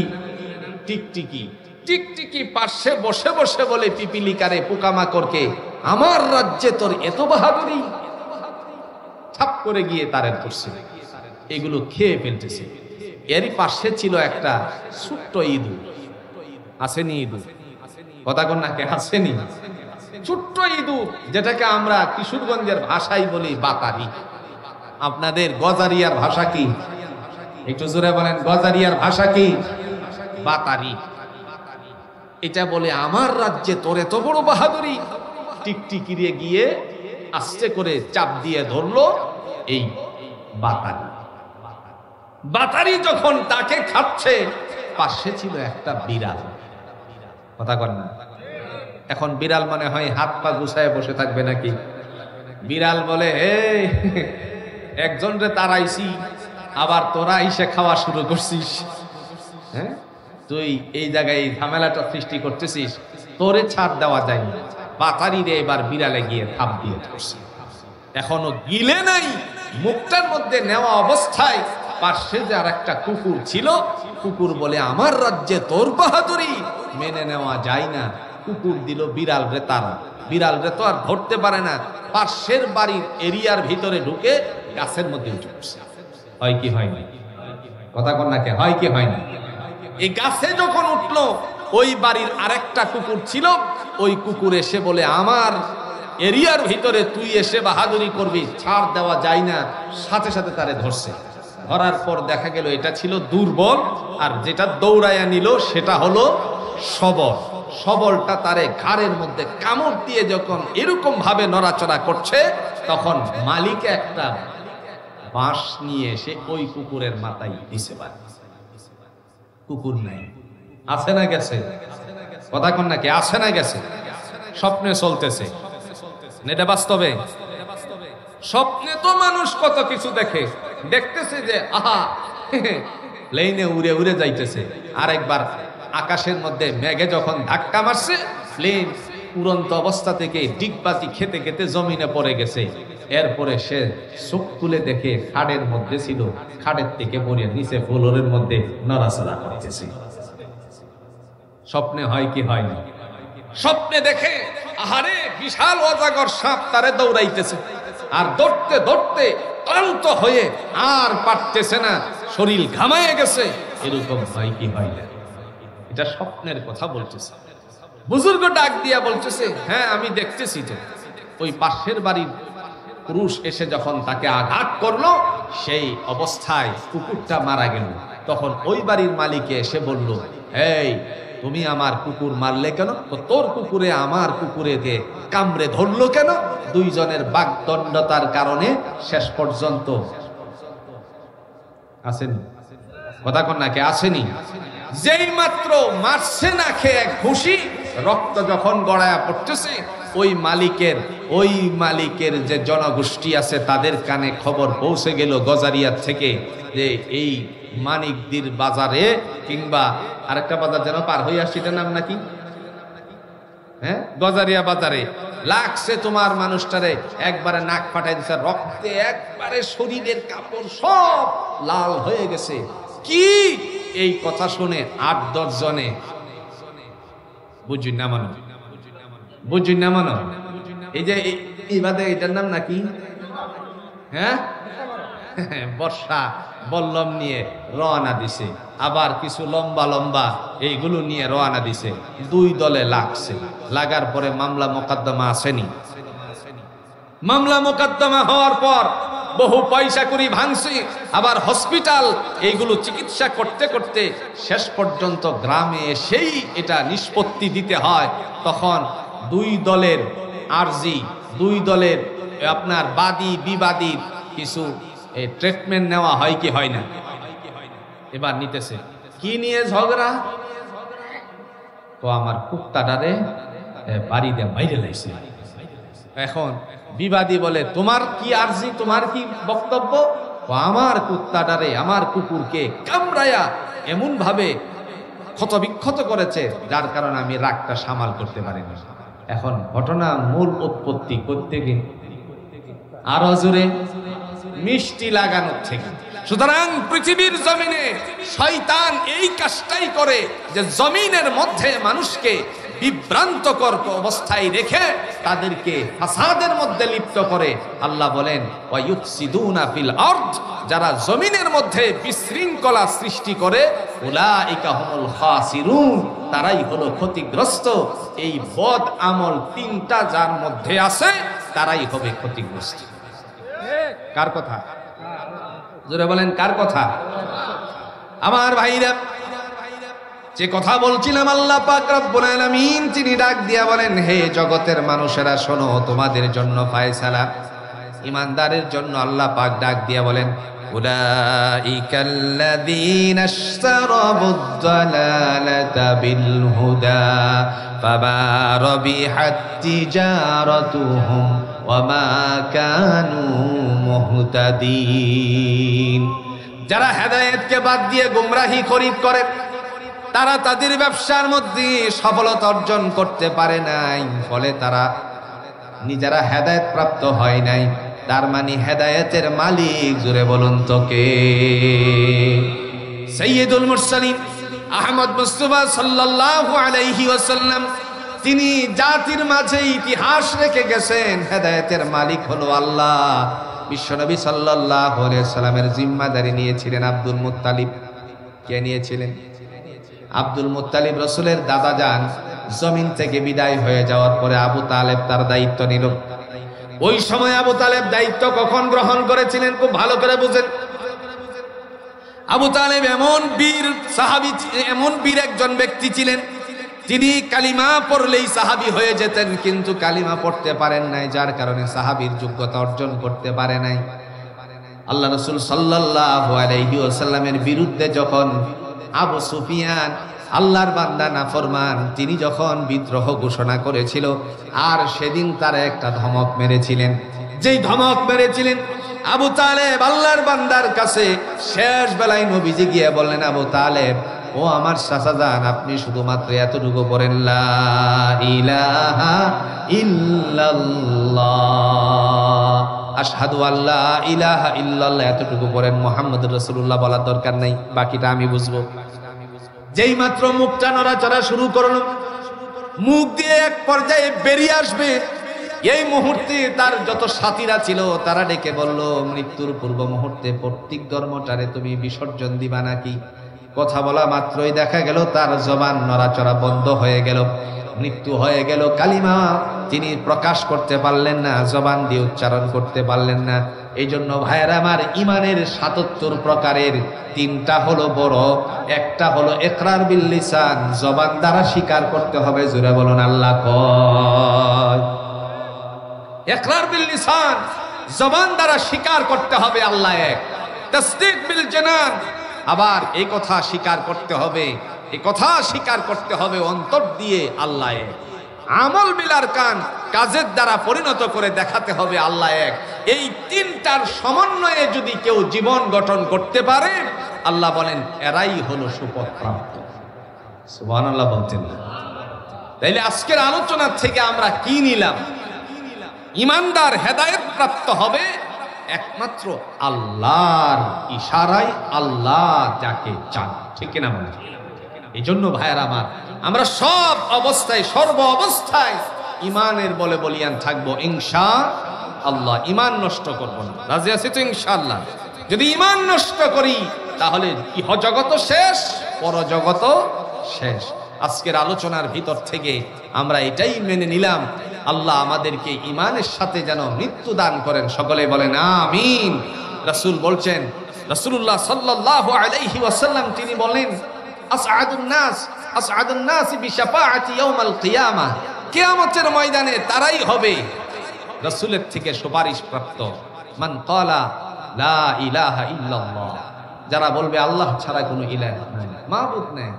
টিকটিকি। টিকটিকি পাশে বসে বসে বলে পিপিলিকারে, পোকামাকড়কে, আমার রাজ্যে তোর এত বাহাদুরি। ছাপ করে গিয়ে তারে ধরছে, এগুলো খেয়ে ফেলতেছে। এরই পাশে ছিল একটা ছোট্ট ইঁদুর। আসেনি ইঁদুর? কথা কোন নাকি আসেনি? ছোট্ট ইঁদুর, যেটাকে আমরা কিশোরগঞ্জের ভাষায় বলি বাতারি। আপনাদের গজারিয়ার ভাষা কি? একটু জোরে বলেন, গজারিয়ার ভাষা কি? বাতারি। এটা বলে আমার রাজ্যে তোর এত বড় বাহাদুরি। টিকটিকিরে গিয়ে আস্তে করে চাপ দিয়ে ধরলো এই বাতারি। বাতারি যখন তাকে খাচ্ছে, পাশে ছিল একটা বিড়াল। কথা কর না। এখন বিড়াল মনে হয় হাত পা গুছায় বসে থাকবে নাকি? বিড়াল বলে, একজন রে তারাইছি, আবার তোরা এসে খাওয়া শুরু করছিস। হ্যাঁ, তুই এই জায়গায় ঝামেলাটা সৃষ্টি করতেছিস, তোরে ছাড় দেওয়া যায়নি। বাতারি রে এবার বিড়ালে গিয়ে থাপ দিয়ে ধরছে। এখনো গিলে নাই, মুখটার মধ্যে নেওয়া অবস্থায় পাশে যে আর একটা কুকুর ছিল, কুকুর বলে আমার রাজ্যে তোর বাহাদুরি মেনে নেওয়া যায় না। কুকুর দিল বিড়াল রে তারা। বিড়াল রে তো আর ধরতে পারে না, পাশের বাড়ির এরিয়ার ভিতরে ঢুকে গাছের মধ্যে উঠে পড়ছে। হয় কি হয় না? কথা কন নাকি, হয় কি হয় না? এই গাছে যখন উঠলো, ওই বাড়ির আরেকটা কুকুর ছিল, ওই কুকুর এসে বলে আমার এরিয়ার ভিতরে তুই এসে বাহাদুরি করবি, ছাড় দেওয়া যায় না। সাথে সাথে তারে ধরছে। ধরার পর দেখা গেল এটা ছিল দুর্বল, আর যেটা দৌড়াইয়া নিল সেটা হলো সবল। সবলটা তারে ঘাড়ের মধ্যে কামড় দিয়ে যখন এরকম ভাবে নড়াচড়া করছে, তখন মালিক একটা বাঁশ নিয়ে এসে ওই কুকুরের মাথায় দিছে। কুকুর নাই, আছে না গেছে? কথা কন নাকি, আছে না গেছে? স্বপ্নে চলতেছে, এটা বাস্তবে। স্বপ্নে তো মানুষ কত কিছু দেখে, দেখতেছে যে আহা প্লেনে উড়ে উড়ে যাইতেছে। আরেকবার আকাশের মধ্যে মেঘে যখন ধাক্কা মারছে, প্লেন উড়ন্ত অবস্থা থেকে ডিগবাজি খেতে খেতে জমিনে পড়ে গেছে। এরপরে সে চোখ খুলে দেখে খাড়ের মধ্যে ছিল, খাড়ের থেকে পড়ে নিচে ফ্লোরের মধ্যে নড়াচড়া করতেছে। স্বপ্নে হয় কি হয় না? স্বপ্নে দেখে আহারে বিশাল অজাগর সাপ তারে দৌড়াইতেছে, আর দৌড়তে দৌড়তে ক্লান্ত হয়ে আর পারতেছে না, শরীর ঘামায়ে গেছে, এরকম হয় কি হয় না? এটা স্বপ্নের কথা বলতেছে। বুজুর্গ ডাক দিয়া বলতেছে, হ্যাঁ আমি দেখতেছি যে ওই পাশের বাড়ির পুরুষ এসে যখন তাকে আঘাত করলো, সেই অবস্থায় কুকুরটা মারা গেল। তখন ওই বাড়ির মালিকে এসে বলল, এই তুমি আমার কুকুর মারলে কেন? তো তোর কুকুরে আমার কুকুরেকে কামড়ে ধরলো কেন? দুইজনের বাগদণ্ডতার কারণে শেষ পর্যন্ত আসেনি, কথা কন নাকি আসেনি, যেই মাত্র মারছে না খেয়ে ঘুষি, রক্ত যখন গড়ায়া পড়তেছে, ওই মালিকের যে জনগোষ্ঠী আছে তাদের কানে খবর পৌঁছে গেল গজারিয়া থেকে যে এই মানিকদির বাজারে, কিংবা আরেকটা বাজার যেন পার হয়ে আসছে, এটার নাম নাকি, হ্যাঁ গজারিয়া বাজারে লাগছে তোমার মানুষটারে, একবারে নাক ফাটাই দিচ্ছে, রক্তে একবারে শরীরের কাপড় সব লাল হয়ে গেছে। কি এই কথা শুনে 8-10 জনে বুঝি না মানো, এই যে ইবাদে, এটার নাম নাকি, হ্যাঁ বর্ষা বল্লম নিয়ে রওনা দিছে, আবার কিছু লম্বা লম্বা এইগুলো নিয়ে রওনা দিছে। 2 দলে লাগছে, লাগার পরে মামলা মোকদ্দমা আসেনি। মামলা মোকদ্দমা হওয়ার পর বহু পয়সা করি ভাঙছে, আবার হসপিটাল এইগুলো চিকিৎসা করতে করতে শেষ পর্যন্ত গ্রামে এসেই এটা নিষ্পত্তি দিতে হয়। তখন 2 দলের আরজি, 2 দলের আপনার বাদী বিবাদীর কিছু ট্রিটমেন্ট নেওয়া হয় কি হয় না? এবার নিতেছে। কি নিয়ে ঝগড়া? তো আমার কুত্তাটারে বাড়ি দিয়ে বাইরে লাইছে। এখন বিবাদী বলে, তোমার কি আরজি, তোমার কি বক্তব্য? আমার কুত্তাটারে, আমার কুকুরকে কামড়ায়া এমন ভাবে ক্ষতবিক্ষত করেছে, যার কারণে আমি রাগটা সামাল করতে পারিনি। এখন ঘটনা মূল উৎপত্তি করতে গিয়ে আরো জোরে মিষ্টি লাগানোর থেকে। সুতরাং পৃথিবীর জমিনে শয়তান এই কাজটাই করে যে জমিনের মধ্যে মানুষকে বিভ্রান্তকর অবস্থায় রেখে তাদেরকে ফাসাদের মধ্যে লিপ্ত করে। আল্লাহ বলেন, ওয়ায়ুফসিদুনা ফিল আরদ, যারা জমিনের মধ্যে বিশৃঙ্খলা সৃষ্টি করে, উলাইকা হুমুল খাসিরুন, তারাই হলো ক্ষতিগ্রস্ত। এই বদ আমল 3টা যার মধ্যে আছে তারাই হবে ক্ষতিগ্রস্ত। কার কথা? জোরে বলেন, কার কথা? আমার ভাইরা, যে কথা বলছিলাম, আল্লাহ পাক রব্বুল আলামিন তিনি ডাক দিয়া বলেন, হে জগতের মানুষেরা শোনো, তোমাদের জন্য ফায়সালা। ঈমানদারের জন্য আল্লাহ পাক ডাক দিয়া বলেন, উলাইকাল্লাযীনা ইশতারাবুদ দালালাতা বিল হুদা ফামা রাবিহাত তিজারাতুহুম ওয়া মা কানু মুহতাদিন। যারা হেদায়েতকে বাদ দিয়ে গোমরাহি খরিদ করে, তারা তাদের ব্যবসার মধ্যে সফলতা অর্জন করতে পারে নাই, ফলে তারা নিজেরা হেদায়েত প্রাপ্ত হয় নাই। তার মানে হেদায়েতের মালিক, জোরে বলুন তো কে? সাইয়্যিদুল মুরসালিন আহমদ মুস্তাফা সাল্লাল্লাহু আলাইহি ওয়াসাল্লাম, তিনি জাতির মাঝে ইতিহাস রেখে গেছেন, হেদায়েতের মালিক হলো আল্লাহ। বিশ্বনবী সাল্লাল্লাহু আলাইহি ওয়াসাল্লামের জিম্মাদারি নিয়েছিলেন আব্দুল মুত্তালিব। কে নিয়েছিলেন? Abdul Muttalib. রাসূলের দাদা যান জমিন থেকে বিদায় হয়ে যাওয়ার পরে আবু তালেব তার দায়িত্ব নিল। ওই সময় আবু তালেব দায়িত্ব কখন গ্রহণ করেছিলেন খুব ভালো করে বুঝেন। আবু তালেব এমন বীর সাহাবী, এমন বীর একজন ব্যক্তি ছিলেন, তিনি কালিমা পড়লেই সাহাবী হয়ে যেতেন, কিন্তু কালিমা পড়তে পারেন নাই, যার কারণে সাহাবীর যোগ্যতা অর্জন করতে পারে নাই। আল্লাহ রাসূল সাল্লাল্লাহু আলাইহি ওয়াসাল্লামের বিরুদ্ধে যখন আবু সুফিয়ান, আল্লাহর বান্দা নাফরমান, তিনি যখন বিদ্রোহ ঘোষণা করেছিল, আর সেদিন তারা একটা ধমক মেরেছিলেন। যেই ধমক মেরেছিলেন, আবু তালেব আল্লাহর বান্দার কাছে শেষ বেলায় নবীজি গিয়ে বললেন, আবু তালেব, ও আমার চাচাজান, আপনি শুধুমাত্র এতটুকু পড়েন, লা ইলাহা ইল্লাল্লাহ, আশহাদু আল্লা ইলাহা ইল্লাল্লাহ, এতটুকু পড়েন, মুহাম্মদুর রাসূলুল্লাহ বলার দরকার নাই, বাকিটা আমি বুঝবো। যেই মাত্র মুখটা নড়াচড়া শুরু করলো, মুখ দিয়ে এক পর্যায়ে বেরিয়ে আসবে, এই মুহূর্তে তার যত সাথীরা ছিল তারা ডেকে বলল, মৃত্যুর পূর্ব মুহূর্তে প্রত্যেক ধর্মটারে তুমি বিসর্জন দিবা নাকি? কথা বলা মাত্রই দেখা গেল তার জবান নড়াচড়া বন্ধ হয়ে গেল, মৃত্যু হয়ে গেল। কালিমা তিনি প্রকাশ করতে পারলেন না, জবান দিয়ে উচ্চারণ করতে পারলেন না। এই জন্য ভাইয়েরা আমার, ইমানের ৭৭ প্রকারের ৩টা হলো বড়, একটা হলো ইকরার বিল লিসান, জবান দ্বারা স্বীকার করতে হবে। জোরে বলুন আল্লাহ কয়। ইকরার বিল লিসান, জবান দ্বারা স্বীকার করতে হবে আল্লাহ এক। তাসদীক বিল জানান, আবার এই কথা স্বীকার করতে হবে, এই কথা স্বীকার করতে হবে অন্তর দিয়ে আল্লাহ এক। আমল বিলার কান, কাজের দ্বারা পরিণত করে দেখাতে হবে আল্লাহ এক। এই ৩টার সমন্বয়ে যদি কেউ জীবন গঠন করতে পারে, আল্লাহ বলেন এরাই হলো সুপথ প্রাপ্ত। সুবহানাল্লাহ বলতেন। তাইলে আজকের আলোচনা থেকে আমরা কি নিলাম? ইমানদার হেদায়েত প্রাপ্ত হবে একমাত্র আল্লাহর ইশারায়, আল্লাহ যাকে চান, ঠিক কিনা বলেন? এই জন্য ভাইয়েরা আমার, আমরা সব অবস্থায়, সর্ব অবস্থায় ইমানের বলে বলিয়ান থাকবো ইনশাআল্লাহ। ইমান নষ্ট করব না, রাজি আছি তো ইনশাআল্লাহ? যদি ইমান নষ্ট করি তাহলে ইহ জগত শেষ, পরজগত শেষ। আজকের আলোচনার ভিতর থেকে আমরা এটাই মেনে নিলাম, আল্লাহ আমাদেরকে ইমানের সাথে যেন মৃত্যু দান করেন। সকলে বলেন আমিন। রাসূল বলছেন, রাসূলুল্লাহ সাল্লাল্লাহু আলাইহি ওয়াসাল্লাম তিনি বলেন, আসআদুন নাস বিশাফাআতি ইয়াউমাল কিয়ামাহ, কিয়ামতের ময়দানে তারাই হবে রাসূলের থেকে সুপারিশ প্রাপ্ত। মান ক্বালা লা ইলাহা ইল্লাল্লাহ, যারা বলবে আল্লাহ ছাড়া কোনো ইলাহ নাই, মাবুদ নাই,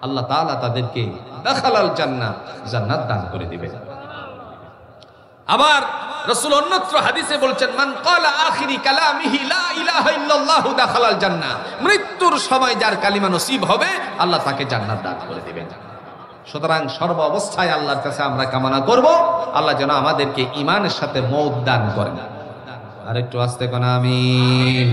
আল্লাহ তাআলা তাদেরকে দাখালাল জান্নাহ, জান্নাত দান করে দিবেন। আবার রাসূল অন্যত্র হাদিসে বলছেন, মান ক্বালা আখিরি কালামিহি লা ইলাহা ইল্লাল্লাহু দাখালাল জান্নাহ, মৃত্যুর সময় যার কালিমা নসিব হবে আল্লাহ তাকে জান্নাত দান করে দিবেন। সুতরাং সর্ব অবস্থায় আল্লাহর কাছে আমরা কামনা করব আল্লাহ যেন আমাদেরকে ঈমানের সাথে মওত দান করেন। আর একটু আস্তে কোন আমিন।